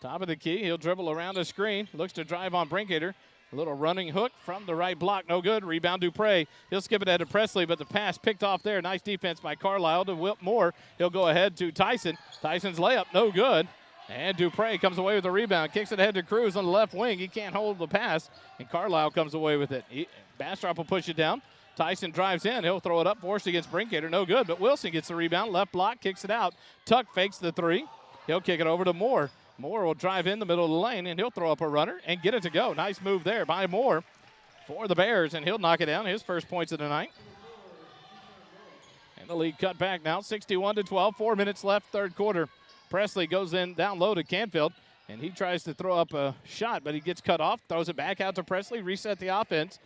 Top of the key, he'll dribble around the screen. Looks to drive on Brinkater. A little running hook from the right block, no good. Rebound Dupre. He'll skip it ahead to Presley, but the pass picked off there. Nice defense by Carlisle to Wilt Moore. He'll go ahead to Tyson. Tyson's layup, no good. And Dupre comes away with the rebound. Kicks it ahead to Cruz on the left wing. He can't hold the pass, and Carlisle comes away with it. Bastrop will push it down. Tyson drives in. He'll throw it up, forced against Brinkater. No good, but Wilson gets the rebound. Left block, kicks it out. Tuck fakes the three. He'll kick it over to Moore. Moore will drive in the middle of the lane, and he'll throw up a runner and get it to go. Nice move there by Moore for the Bears, and he'll knock it down. His first points of the night. And the lead cut back now, 61-12. 4 minutes left, third quarter. Presley goes in down low to Canfield, and he tries to throw up a shot, but he gets cut off. Throws it back out to Presley. Reset the offense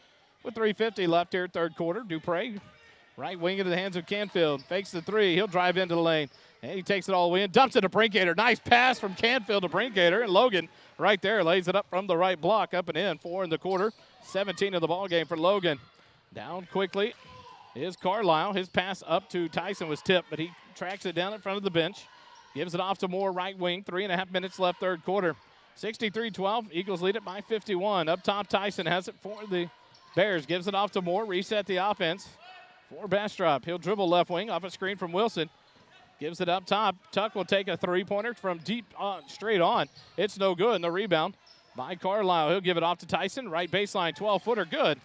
with 3:50 left here, third quarter. Dupre, right wing into the hands of Canfield. Fakes the three. He'll drive into the lane. And he takes it all the way in, dumps it to Brinkater. Nice pass from Canfield to Brinkater, and Logan right there lays it up from the right block, up and in. 4 in the quarter, 17 of the ball game for Logan. Down quickly is Carlisle. His pass up to Tyson was tipped, but he tracks it down in front of the bench. Gives it off to Moore, right wing. 3.5 minutes left, third quarter. 63-12, Eagles lead it by 51. Up top, Tyson has it for the Bears. Gives it off to Moore, reset the offense for Bastrop. He'll dribble left wing off a screen from Wilson. Gives it up top. Tuck will take a three-pointer from deep straight on. It's no good, and the rebound by Carlisle. He'll give it off to Tyson. Right baseline, 12-footer, good.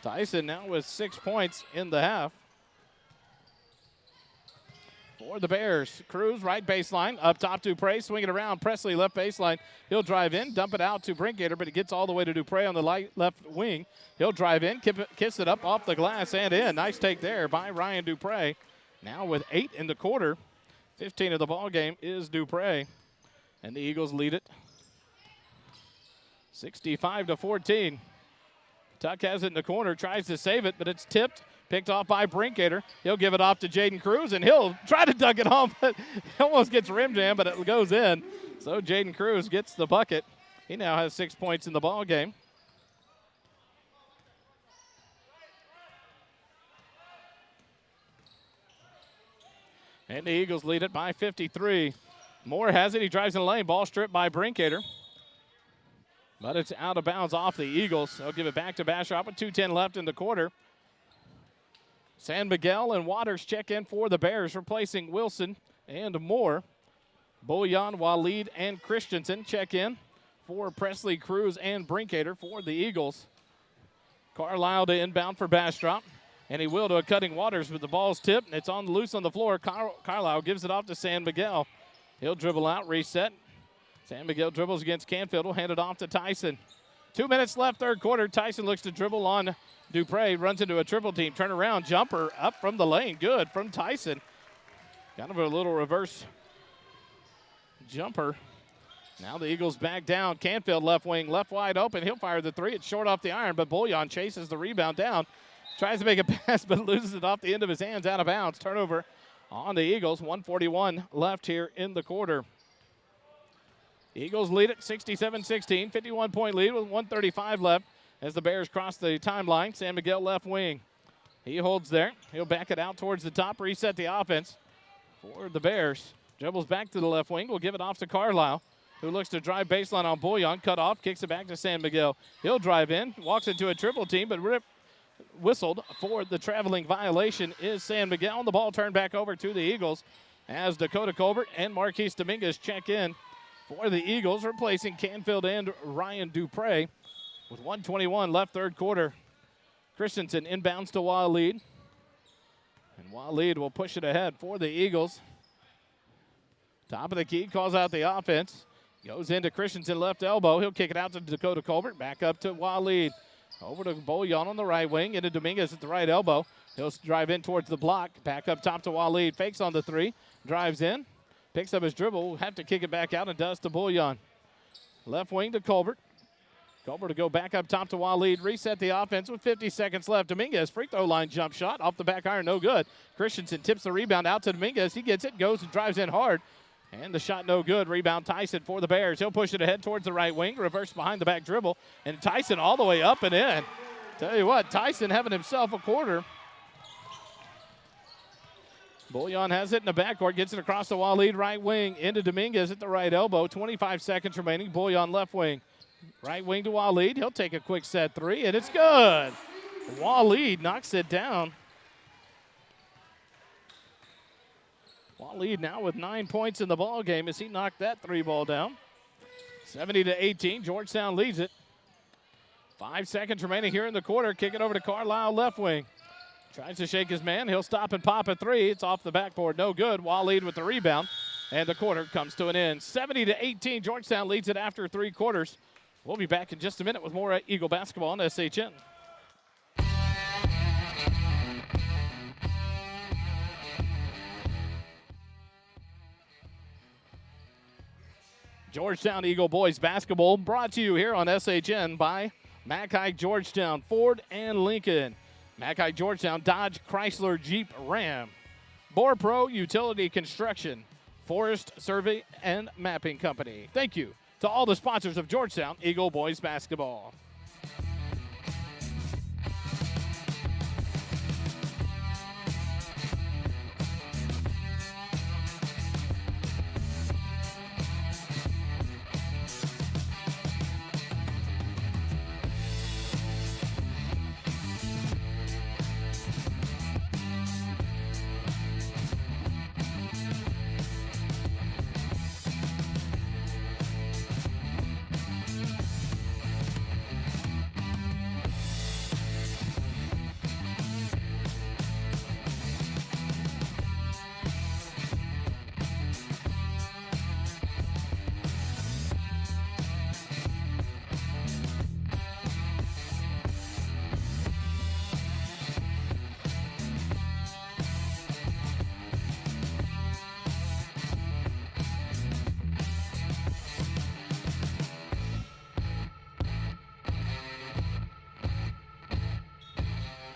Tyson now with 6 points in the half for the Bears. Cruz, right baseline. Up top, Dupre. Swing it around. Presley, left baseline. He'll drive in, dump it out to Brinkater, but it gets all the way to Dupre on the left wing. He'll drive in, kiss it up off the glass and in. Nice take there by Ryan Dupre. Now with 8 in the quarter, 15 of the ball game is Dupre, and the Eagles lead it 65-14. Tuck has it in the corner, tries to save it, but it's tipped, picked off by Brinkater. He'll give it off to Jaden Cruz, and he'll try to dunk it home, but he almost gets rim jam, but it goes in. So Jaden Cruz gets the bucket. He now has 6 points in the ball game. And the Eagles lead it by 53. Moore has it. He drives in the lane. Ball stripped by Brinkater. But it's out of bounds off the Eagles. They'll give it back to Bastrop with 2:10 left in the quarter. San Miguel and Waters check in for the Bears, replacing Wilson and Moore. Boyan, Waleed, and Christensen check in for Presley, Cruz, and Brinkater for the Eagles. Carlisle to inbound for Bastrop. And he will to a cutting Waters, but the ball's tipped, and it's on the loose on the floor. Carlisle gives it off to San Miguel. He'll dribble out, reset. San Miguel dribbles against Canfield. Will hand it off to Tyson. 2 minutes left, third quarter. Tyson looks to dribble on Dupre, runs into a triple team. Turn around, jumper up from the lane. Good from Tyson. Kind of a little reverse jumper. Now the Eagles back down. Canfield left wing, left wide open. He'll fire the three. It's short off the iron, but Boyan chases the rebound down. Tries to make a pass, but loses it off the end of his hands, out of bounds. Turnover on the Eagles. 1:41 left here in the quarter. Eagles lead it 67-16. 51-point lead with 1:35 left as the Bears cross the timeline. San Miguel left wing. He holds there. He'll back it out towards the top, reset the offense for the Bears. Dribbles back to the left wing. Will give it off to Carlisle, who looks to drive baseline on Boyan. Cut off, kicks it back to San Miguel. He'll drive in, walks into a triple team, but whistled for the traveling violation is San Miguel. The ball turned back over to the Eagles as Dakota Colbert and Marquise Dominguez check in for the Eagles, replacing Canfield and Ryan Dupre. With 1:21 left, third quarter, Christensen inbounds to Waleed. And Waleed will push it ahead for the Eagles. Top of the key, calls out the offense. Goes into Christensen, left elbow. He'll kick it out to Dakota Colbert. Back up to Waleed. Over to Bouillon on the right wing. Into Dominguez at the right elbow. He'll drive in towards the block. Back up top to Waleed. Fakes on the three. Drives in. Picks up his dribble. Will have to kick it back out and does to Bouillon. Left wing to Colbert. Colbert to go back up top to Waleed. Reset the offense with 50 seconds left. Dominguez, free throw line jump shot. Off the back iron, no good. Christensen tips the rebound out to Dominguez. He gets it, goes and drives in hard. And the shot no good. Rebound Tyson for the Bears. He'll push it ahead towards the right wing. Reverse behind the back dribble. And Tyson all the way up and in. Tell you what, Tyson having himself a quarter. Bouillon has it in the backcourt. Gets it across the Waleed right wing. Into Dominguez at the right elbow. 25 seconds remaining. Bouillon left wing. Right wing to Waleed. He'll take a quick set three, and it's good. Waleed knocks it down. Waleed now with 9 points in the ball game as he knocked that three ball down. 70-18, Georgetown leads it. 5 seconds remaining here in the quarter. Kick it over to Carlisle left wing. Tries to shake his man. He'll stop and pop a three. It's off the backboard. No good. Waleed with the rebound. And the quarter comes to an end. 70-18, Georgetown leads it after 3 quarters. We'll be back in just a minute with more Eagle basketball on SHN. Georgetown Eagle boys basketball brought to you here on SHN by Mackay Georgetown, Ford and Lincoln. Mackay Georgetown, Dodge, Chrysler, Jeep, Ram. Borpro Utility Construction, Forest Survey and Mapping Company. Thank you to all the sponsors of Georgetown Eagle boys basketball.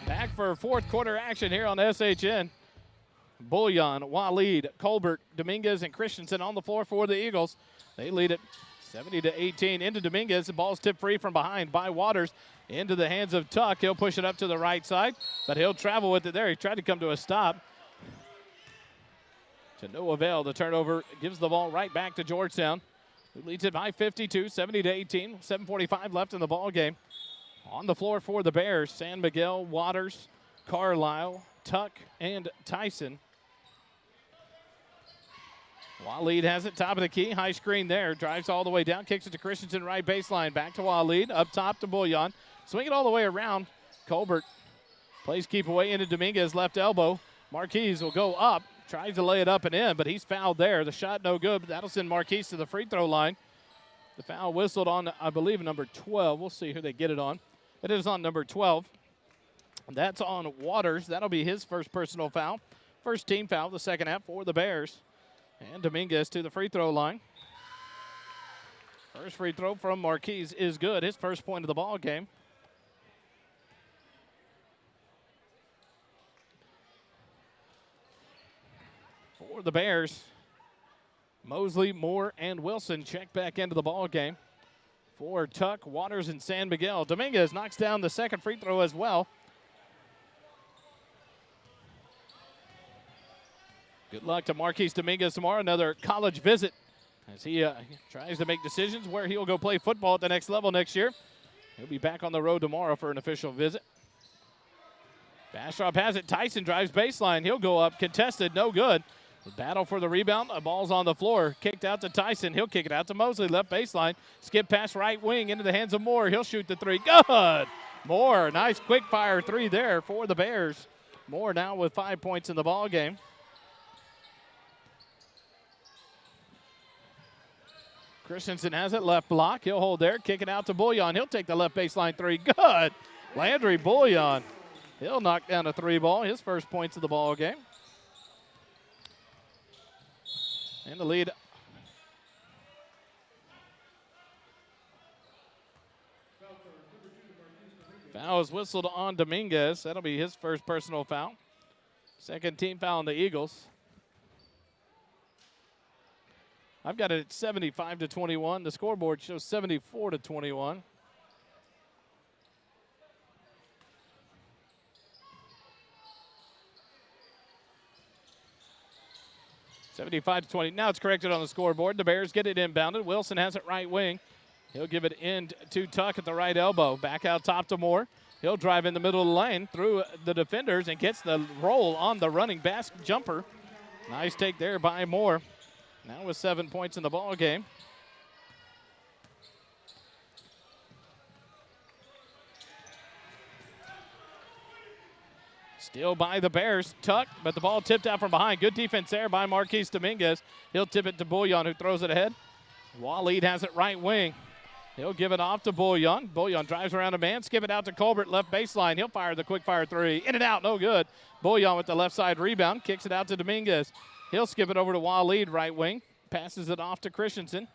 Back for fourth quarter action here on SHN. Bouillon, Waleed, Colbert, Dominguez, and Christensen on the floor for the Eagles. They lead it 70-18 into Dominguez. The ball's tipped free from behind by Waters into the hands of Tuck. He'll push it up to the right side, but he'll travel with it there. He tried to come to a stop. To no avail. The turnover gives the ball right back to Georgetown, who leads it by 52, 70-18. 7:45 left in the ball game. On the floor for the Bears, San Miguel, Waters, Carlisle, Tuck, and Tyson. Waleed has it, top of the key, high screen there. Drives all the way down, kicks it to Christensen, right baseline. Back to Waleed, up top to Bouillon. Swing it all the way around. Colbert plays keep away into Dominguez, left elbow. Marquise will go up, tries to lay it up and in, but he's fouled there. The shot no good, but that'll send Marquise to the free throw line. The foul whistled on, I believe, number 12. We'll see who they get it on. It is on number 12. That's on Waters. That'll be his first personal foul. First team foul the second half for the Bears. And Dominguez to the free throw line. First free throw from Marquise is good. His first point of the ball game. For the Bears, Mosley, Moore, and Wilson check back into the ball game. For Tuck, Waters, and San Miguel. Dominguez knocks down the second free throw as well. Good luck to Marquise Dominguez tomorrow. Another college visit as he tries to make decisions where he'll go play football at the next level next year. He'll be back on the road tomorrow for an official visit. Bastrop has it. Tyson drives baseline. He'll go up. Contested. No good. The battle for the rebound. The ball's on the floor. Kicked out to Tyson. He'll kick it out to Mosley. Left baseline. Skip pass right wing into the hands of Moore. He'll shoot the three. Good. Moore. Nice quick fire three there for the Bears. Moore now with 5 points in the ball game. Christensen has it left block. He'll hold there. Kick it out to Bouillon. He'll take the left baseline three. Good. Landry Bouillon. He'll knock down a three ball. His first points of the ball game. And the lead. Foul is whistled on Dominguez. That'll be his first personal foul. Second team foul on the Eagles. I've got it at 75-21. The scoreboard shows 74-21. (75-20). Now it's corrected on the scoreboard. The Bears get it inbounded. Wilson has it right wing. He'll give it in to Tuck at the right elbow. Back out top to Moore. He'll drive in the middle of the lane through the defenders and gets the roll on the running basket jumper. Nice take there by Moore. Now with 7 points in the ball game. Still by the Bears. Tuck, but the ball tipped out from behind. Good defense there by Marquise Dominguez. He'll tip it to Bouillon, who throws it ahead. Wally has it right wing. He'll give it off to Bouillon. Bouillon drives around a man. Skip it out to Colbert, left baseline. He'll fire the quick fire three. In and out, no good. Bouillon with the left side rebound. Kicks it out to Dominguez. He'll skip it over to Waleed, right wing. Passes it off to Christensen.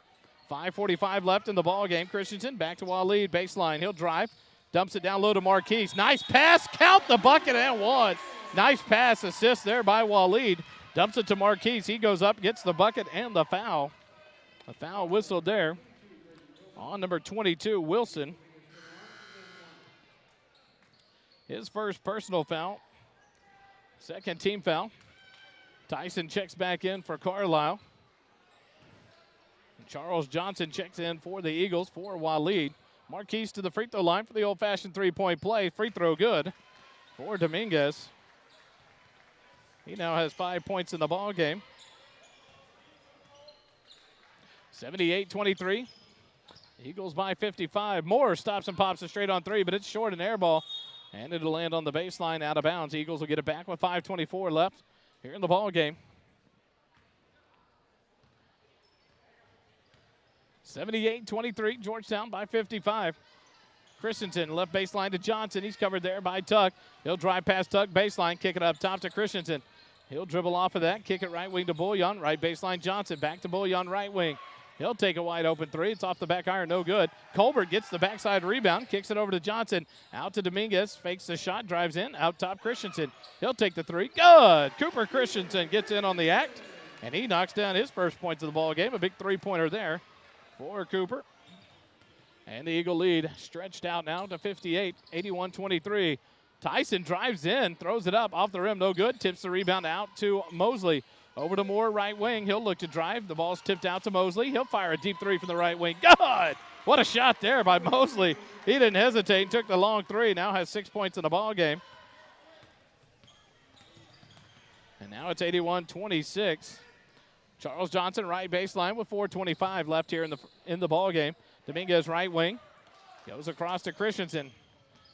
5:45 left in the ball game. Christensen back to Waleed, baseline. He'll drive. Dumps it down low to Marquise. Nice pass. Count the bucket and one. Nice pass assist there by Waleed. Dumps it to Marquise. He goes up, gets the bucket and the foul. A foul whistled there on number 22, Wilson. His first personal foul. Second team foul. Tyson checks back in for Carlisle. Charles Johnson checks in for the Eagles for Waleed. Marquise to the free throw line for the old-fashioned three-point play. Free throw good for Dominguez. He now has 5 points in the ball game. 78-23. Eagles by 55. Moore stops and pops it straight on three, but it's short, an air ball. And it'll land on the baseline out of bounds. Eagles will get it back with 5:24 left here in the ball game. 78-23, Georgetown by 55. Christensen, left baseline to Johnson. He's covered there by Tuck. He'll drive past Tuck, baseline, kick it up top to Christensen. He'll dribble off of that, kick it right wing to Bouillon. Right baseline, Johnson, back to Bouillon, right wing. He'll take a wide open three. It's off the back iron, no good. Colbert gets the backside rebound, kicks it over to Johnson. Out to Dominguez, fakes the shot, drives in, out top Christensen. He'll take the three. Good! Cooper Christensen gets in on the act, and he knocks down his first points of the ball game. A big three-pointer there for Cooper. And the Eagle lead stretched out now to 58, 81-23. Tyson drives in, throws it up, off the rim, no good. Tips the rebound out to Mosley. Over to Moore, right wing. He'll look to drive. The ball's tipped out to Mosley. He'll fire a deep three from the right wing. Good! What a shot there by Mosley. He didn't hesitate and took the long three. Now has 6 points in the ball game. And now it's 81-26. Charles Johnson, right baseline with 4:25 left here in the ball game. Dominguez, right wing. Goes across to Christensen.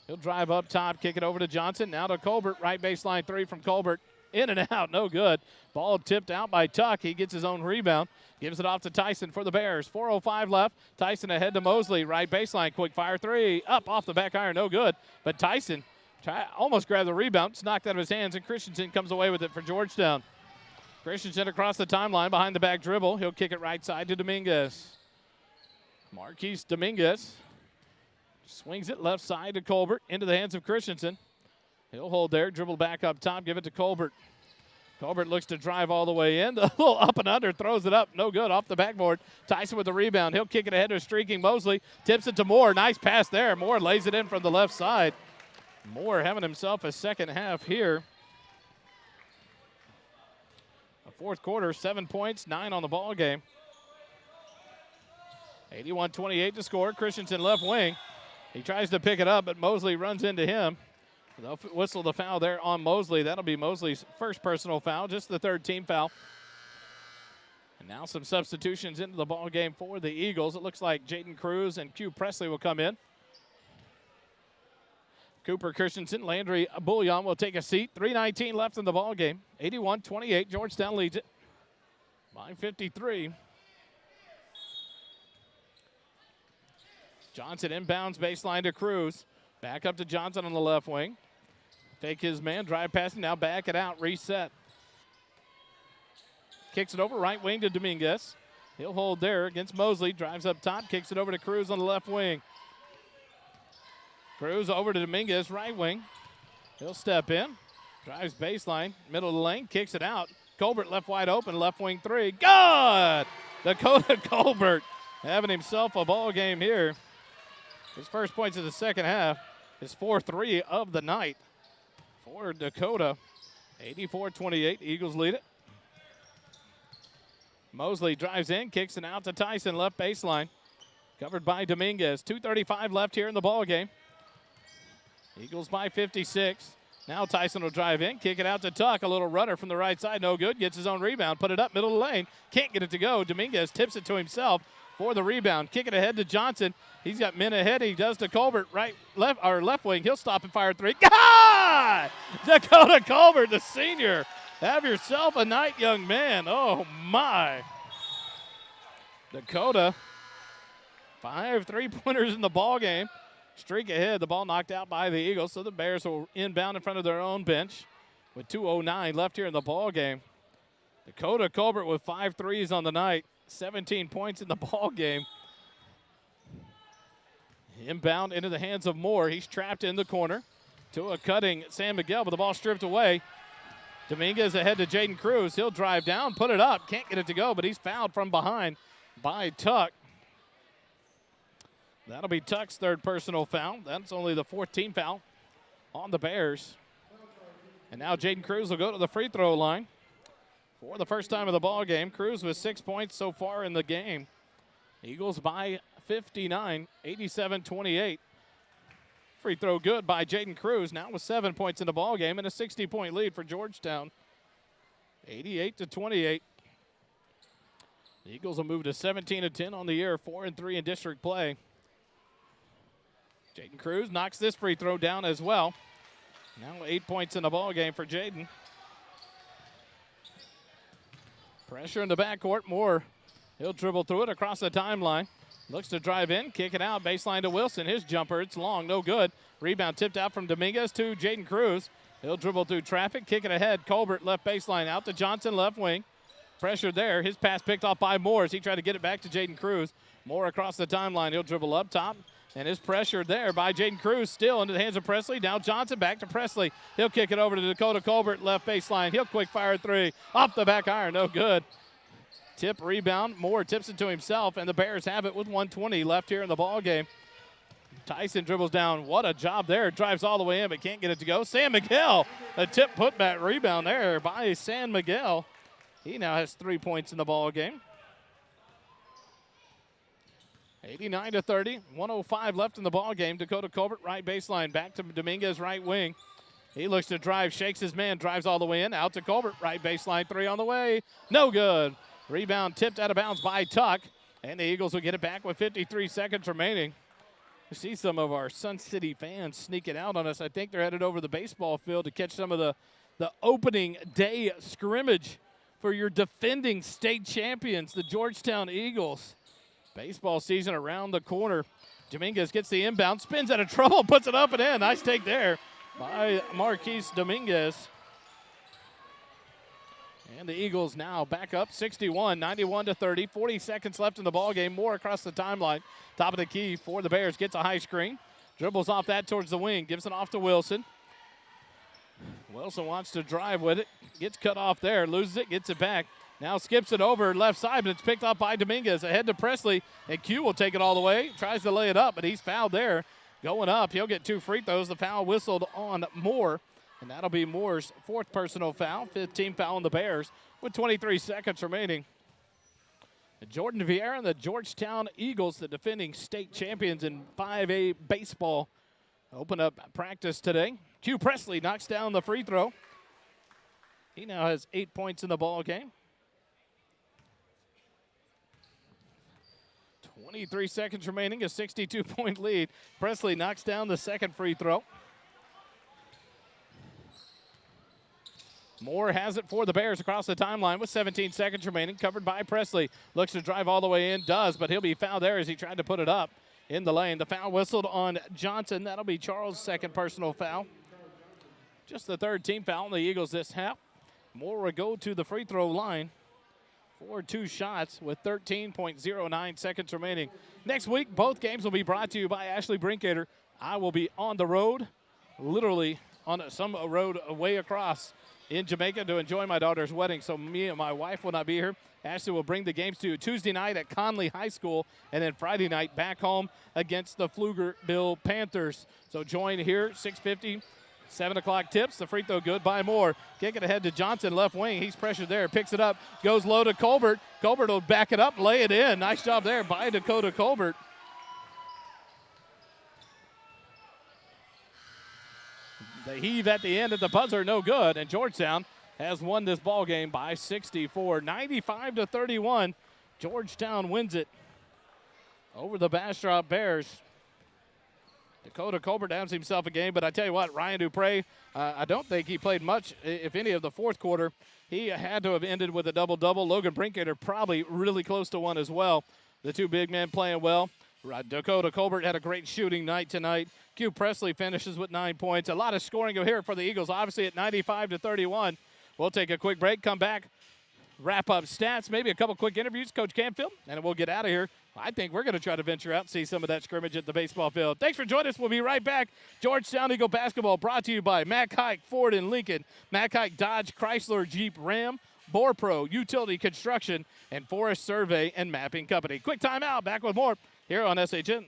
He'll drive up top, kick it over to Johnson. Now to Colbert, right baseline three from Colbert. In and out, no good. Ball tipped out by Tuck. He gets his own rebound. Gives it off to Tyson for the Bears. 4:05 left. Tyson ahead to Mosley. Right baseline, quick fire three. Up off the back iron, no good. But Tyson almost grabbed the rebound. It's knocked out of his hands, and Christensen comes away with it for Georgetown. Christensen across the timeline behind the back dribble. He'll kick it right side to Dominguez. Marquise Dominguez swings it left side to Colbert. Into the hands of Christensen. He'll hold there, dribble back up top, give it to Colbert. Colbert looks to drive all the way in. The little up and under, throws it up, no good, off the backboard. Tyson with the rebound. He'll kick it ahead to a streaking Mosley. Tips it to Moore. Nice pass there. Moore lays it in from the left side. Moore having himself a second half here. A fourth quarter, 7 points, 9 on the ball game. 81-28 to score. Christensen left wing. He tries to pick it up, but Mosley runs into him. They'll whistle the foul there on Mosley. That'll be Mosley's first personal foul, just the third team foul And now some substitutions into the ball game for the Eagles. It looks like Jaden Cruz and Q Presley will come in. Cooper Christensen, Landry Bullion will take a seat. 3:19 left in the ball game. 81-28, Georgetown leads it by 53. Johnson inbounds baseline to Cruz. Back up to Johnson on the left wing. Fake his man, drive passing, now back it out, reset. Kicks it over right wing to Dominguez. He'll hold there against Mosley, drives up top, kicks it over to Cruz on the left wing. Cruz over to Dominguez, right wing. He'll step in, drives baseline, middle of the lane, kicks it out. Colbert left wide open, left wing three. Good! Dakota Colbert having himself a ball game here. His first points of the second half. His 4-3 of the night for Dakota. 84-28, Eagles lead it. Mosley drives in, kicks it out to Tyson, left baseline. Covered by Dominguez. 2:35 left here in the ball game. Eagles by 56. Now Tyson will drive in, kick it out to Tuck. A little runner from the right side, no good. Gets his own rebound, put it up middle of the lane. Can't get it to go. Dominguez tips it to himself for the rebound. Kick it ahead to Johnson. He's got men ahead. He does to Colbert, left wing. He'll stop and fire three. God! Dakota Colbert, the senior. Have yourself a night, young man. Oh, my. Dakota, 5 3-pointers in the ball game. Streak ahead. The ball knocked out by the Eagles, so the Bears will inbound in front of their own bench with 2:09 left here in the ball game. Dakota Colbert with 5 threes on the night, 17 points in the ball game. Inbound into the hands of Moore. He's trapped in the corner to a cutting San Miguel, but the ball stripped away. Dominguez ahead to Jaden Cruz. He'll drive down, put it up. Can't get it to go, but he's fouled from behind by Tuck. That'll be Tuck's third personal foul. That's only the 14th foul on the Bears. And now Jaden Cruz will go to the free throw line for the first time of the ball game. Cruz with 6 points so far in the game. Eagles by 59, 87-28. Free throw good by Jaden Cruz, now with 7 points in the ball game and a 60-point lead for Georgetown. 88-28. The Eagles will move to 17-10 on the year, 4-3 in district play. Jaden Cruz knocks this free throw down as well. Now 8 points in the ball game for Jaden. Pressure in the backcourt. Moore, he'll dribble through it across the timeline. Looks to drive in, kick it out, baseline to Wilson. His jumper, it's long, no good. Rebound tipped out from Dominguez to Jaden Cruz. He'll dribble through traffic, kick it ahead. Colbert left baseline out to Johnson, left wing. Pressure there. His pass picked off by Moore as he tried to get it back to Jaden Cruz. Moore across the timeline. He'll dribble up top. And his pressure there by Jaden Cruz still into the hands of Presley. Now Johnson back to Presley. He'll kick it over to Dakota Colbert, left baseline. He'll quick fire three. Off the back iron, no good. Tip, rebound. Moore tips it to himself, and the Bears have it with 1:20 left here in the ball game. Tyson dribbles down. What a job there. Drives all the way in, but can't get it to go. San Miguel, a tip putback rebound there by San Miguel. He now has 3 points in the ball game. 89-30, 1:05 left in the ball game. Dakota Colbert, right baseline, back to Dominguez, right wing. He looks to drive, shakes his man, drives all the way in. Out to Colbert, right baseline, three on the way. No good. Rebound tipped out of bounds by Tuck, and the Eagles will get it back with 53 seconds remaining. You see some of our Sun City fans sneaking out on us. I think they're headed over the baseball field to catch some of the opening day scrimmage for your defending state champions, the Georgetown Eagles. Baseball season around the corner. Dominguez gets the inbound, spins out of trouble, puts it up and in. Nice take there by Marquise Dominguez. And the Eagles now back up 61, 91-30. 40 seconds left in the ballgame. Moore across the timeline. Top of the key for the Bears. Gets a high screen. Dribbles off that towards the wing. Gives it off to Wilson. Wilson wants to drive with it. Gets cut off there. Loses it. Gets it back. Now skips it over left side, but it's picked up by Dominguez. Ahead to Presley, and Q will take it all the way. Tries to lay it up, but he's fouled there. Going up, he'll get 2 free throws. The foul whistled on Moore, and that'll be Moore's 4th personal foul. 15th foul on the Bears with 23 seconds remaining. Jordan Vieira and the Georgetown Eagles, the defending state champions in 5A baseball, open up practice today. Q Presley knocks down the free throw. He now has 8 points in the ball game. 23 seconds remaining, a 62-point lead. Presley knocks down the second free throw. Moore has it for the Bears across the timeline with 17 seconds remaining, covered by Presley. Looks to drive all the way in, does, but he'll be fouled there as he tried to put it up in the lane. The foul whistled on Johnson. That'll be Charles' second personal foul. Just the third team foul on the Eagles this half. Moore will go to the free throw line for 2 shots with 13.09 seconds remaining. Next week, both games will be brought to you by Ashley Brinkater. I will be on the road, literally on some road way across in Jamaica to enjoy my daughter's wedding, so me and my wife will not be here. Ashley will bring the games to you Tuesday night at Conley High School, and then Friday night back home against the Pflugerville Panthers. So join here, 6:50, 7 o'clock tips. The free throw good by Moore. Kick it ahead to Johnson, left wing. He's pressured there, picks it up, goes low to Colbert. Colbert will back it up, lay it in. Nice job there by Dakota Colbert. The heave at the end of the buzzer, no good, and Georgetown has won this ball game by 64, 95-31. Georgetown wins it over the Bastrop Bears. Dakota Colbert has himself a game, but I tell you what, Ryan Dupre, I don't think he played much, if any, of the fourth quarter. He had to have ended with a double-double. Logan Brinkater probably really close to one as well. The two big men playing well. Dakota Colbert had a great shooting night tonight. Q Presley finishes with 9 points. A lot of scoring here for the Eagles, obviously at 95-31. We'll take a quick break, come back, wrap up stats, maybe a couple quick interviews, Coach Canfield, and we'll get out of here. I think we're going to try to venture out and see some of that scrimmage at the baseball field. Thanks for joining us. We'll be right back. Georgetown Eagle basketball brought to you by Mack Hike Ford and Lincoln, Mack Hike Dodge Chrysler Jeep Ram, BorePro Utility Construction, and Forest Survey and Mapping Company. Quick timeout. Back with more here on SHN.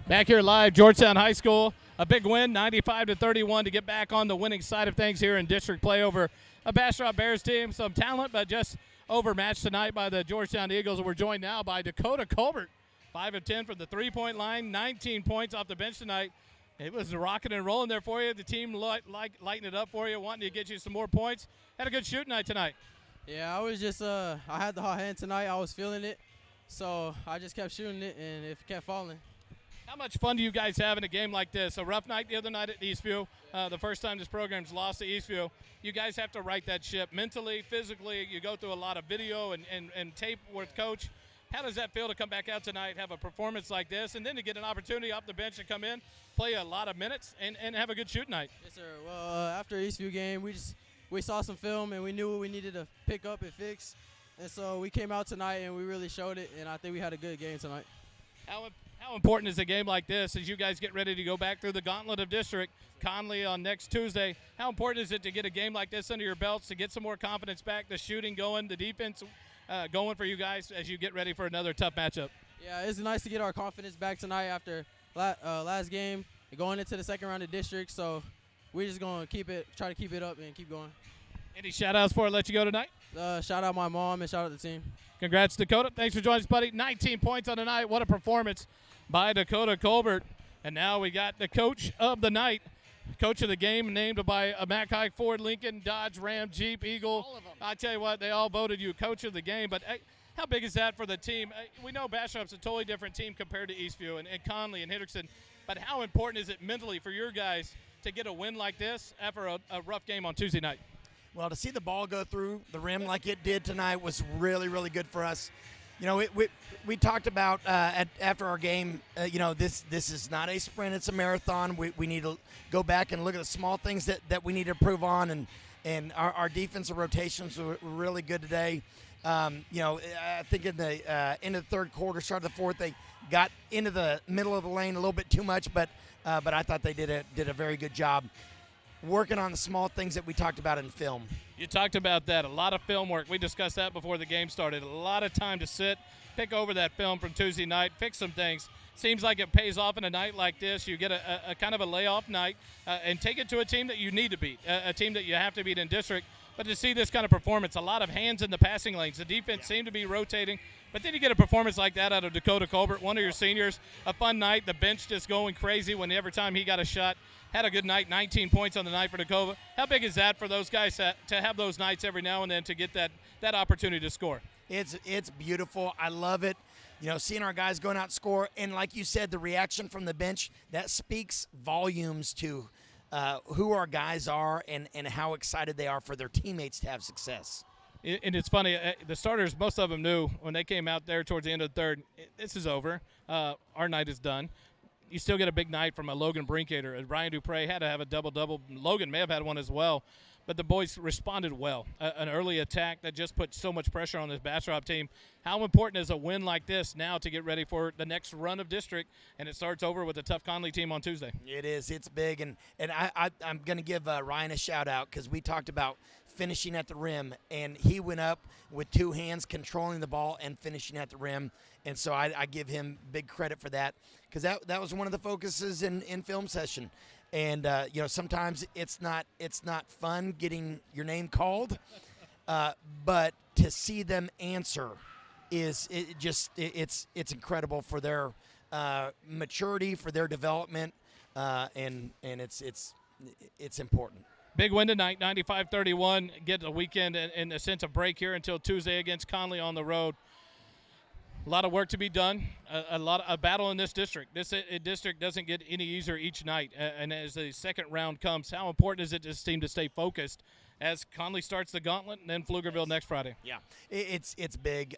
Back here live, Georgetown High School, a big win, 95-31 to get back on the winning side of things here in district play over a Bastrop Bears team. Some talent, but just overmatched tonight by the Georgetown Eagles. We're joined now by Dakota Colbert, 5 of 10 from the three-point line, 19 points off the bench tonight. It was rocking and rolling there for you. The team lighting it up for you, wanting to get you some more points. Had a good shooting night tonight. Yeah, I was just I had the hot hand tonight. I was feeling it, so I just kept shooting it, and it kept falling. How much fun do you guys have in a game like this? A rough night the other night at Eastview, the first time this program's lost to Eastview. You guys have to right that ship mentally, physically. You go through a lot of video and tape with Coach. How does that feel to come back out tonight, have a performance like this, and then to get an opportunity off the bench to come in, play a lot of minutes, and have a good shooting night? Yes, sir. Well, after Eastview game, we saw some film, and we knew what we needed to pick up and fix. And so we came out tonight, and we really showed it, and I think we had a good game tonight. How important is a game like this as you guys get ready to go back through the gauntlet of district, Conley on next Tuesday? How important is it to get a game like this under your belts, to get some more confidence back, the shooting going, the defense going for you guys as you get ready for another tough matchup? Yeah, it's nice to get our confidence back tonight after last game, going into the second round of district. So we're just going to try to keep it up and keep going. Any shout-outs before I let you go tonight? Shout out my mom and shout out the team. Congrats, Dakota. Thanks for joining us, buddy. 19 points on the night. What a performance by Dakota Colbert. And now we got the coach of the night, coach of the game, named by a Mack Hike Ford, Lincoln, Dodge, Ram, Jeep, Eagle. All of them. I tell you what, they all voted you coach of the game. But how big is that for the team? We know Bastrop's a totally different team compared to Eastview and Conley and Hendrickson. But how important is it mentally for your guys to get a win like this after a rough game on Tuesday night? Well, to see the ball go through the rim like it did tonight was really, really good for us. You know, we talked about after our game, this is not a sprint, it's a marathon. We need to go back and look at the small things that we need to improve on, and our defensive rotations were really good today. I think in the end of the third quarter, start of the fourth, they got into the middle of the lane a little bit too much, but I thought they did a very good job working on the small things that we talked about in film. You talked about that, a lot of film work. We discussed that before the game started. A lot of time to sit, pick over that film from Tuesday night, fix some things. Seems like it pays off in a night like this. You get a kind of a layoff night and take it to a team that you need to beat, a team that you have to beat in district. But to see this kind of performance, a lot of hands in the passing lanes. The defense seemed to be rotating. But then you get a performance like that out of Dakota Colbert, one of your seniors. A fun night. The bench just going crazy every time he got a shot. Had a good night, 19 points on the night for Dakota. How big is that for those guys to have those nights every now and then to get that opportunity to score? It's beautiful. I love it. Seeing our guys going out and score. And like you said, the reaction from the bench, that speaks volumes to who our guys are and how excited they are for their teammates to have success. And it's funny, the starters, most of them knew when they came out there towards the end of the third, this is over. Our night is done. You still get a big night from a Logan Brinkater. Ryan Dupre had to have a double-double. Logan may have had one as well. But the boys responded well. An early attack that just put so much pressure on this Bastrop team. How important is a win like this now to get ready for the next run of district? And it starts over with a tough Conley team on Tuesday. It is. It's big. And I'm going to give Ryan a shout-out because we talked about finishing at the rim, and he went up with two hands controlling the ball and finishing at the rim. And so I give him big credit for that because that was one of the focuses in film session. And sometimes it's not fun getting your name called, but to see them answer it's incredible for their maturity, for their development, and it's important. Big win tonight, 95-31. Get the weekend in a sense of break here until Tuesday against Conley on the road. A lot of work to be done, a battle in this district. This district doesn't get any easier each night. And as the second round comes, how important is it to this team to stay focused as Conley starts the gauntlet and then Pflugerville next Friday? Yeah, it's big.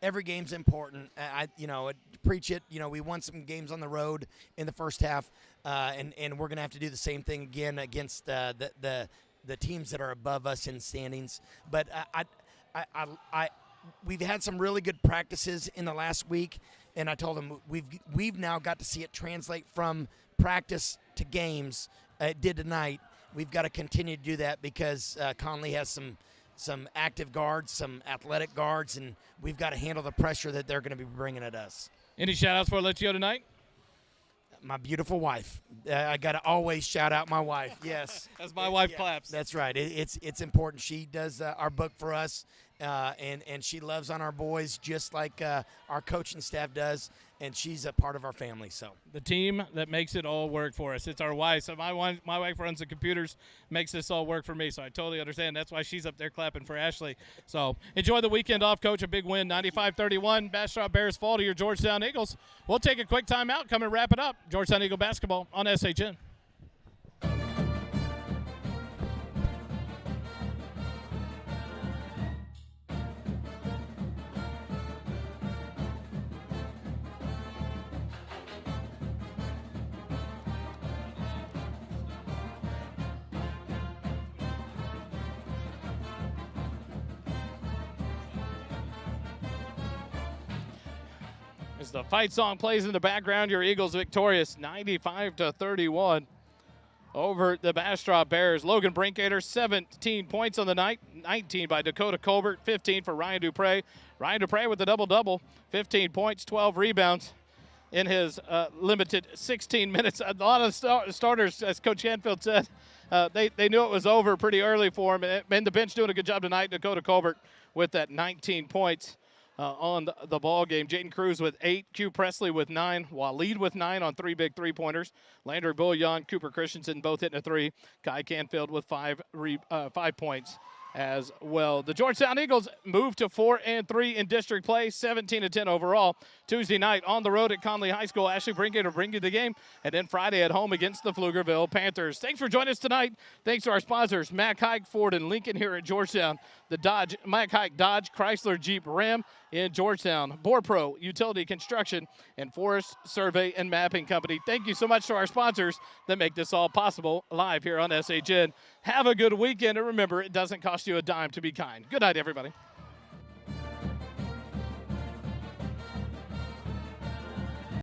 Every game's important. I preach it. We won some games on the road in the first half, and we're gonna have to do the same thing again against the teams that are above us in standings. But we've had some really good practices in the last week, and I told them we've now got to see it translate from practice to games. It did tonight. We've got to continue to do that because Conley has some active guards, some athletic guards, and we've got to handle the pressure that they're going to be bringing at us. Any shout-outs for Letio tonight? My beautiful wife. I got to always shout out my wife. Yes. As my wife claps. That's right. It's important. She does our book for us, and she loves on our boys just like our coaching staff does, and she's a part of our family. So the team that makes it all work for us. It's our wife. So my wife runs the computers, makes this all work for me. So I totally understand. That's why she's up there clapping for Ashley. So enjoy the weekend off, Coach. A big win, 95-31. Bastrop Bears fall to your Georgetown Eagles. We'll take a quick timeout, come and wrap it up. Georgetown Eagle basketball on SHN. As the fight song plays in the background, your Eagles victorious 95-31 over the Bastrop Bears. Logan Brinkater, 17 points on the night, 19 by Dakota Colbert, 15 for Ryan Dupre. Ryan Dupre with a double-double, 15 points, 12 rebounds in his limited 16 minutes. A lot of starters, as Coach Hanfield said, they knew it was over pretty early for him. And the bench doing a good job tonight. Dakota Colbert with that 19 points. On the ball game. Jaden Cruz with 8, Q Presley with 9, Waleed with 9 on 3 big three-pointers. Landry Bullion, Cooper Christensen both hitting a 3. Kai Canfield with 5 points as well. The Georgetown Eagles move to 4-3 in district play, 17-10 overall. Tuesday night on the road at Conley High School. Ashley Brinket will bring you the game, and then Friday at home against the Pflugerville Panthers. Thanks for joining us tonight. Thanks to our sponsors, Mack Hike, Ford, and Lincoln here at Georgetown. The Mack Hike Dodge, Chrysler, Jeep, Ram in Georgetown. BorePro, Utility Construction, and Forest Survey and Mapping Company. Thank you so much to our sponsors that make this all possible live here on SHN. Have a good weekend, and remember, it doesn't cost you a dime to be kind. Good night, everybody.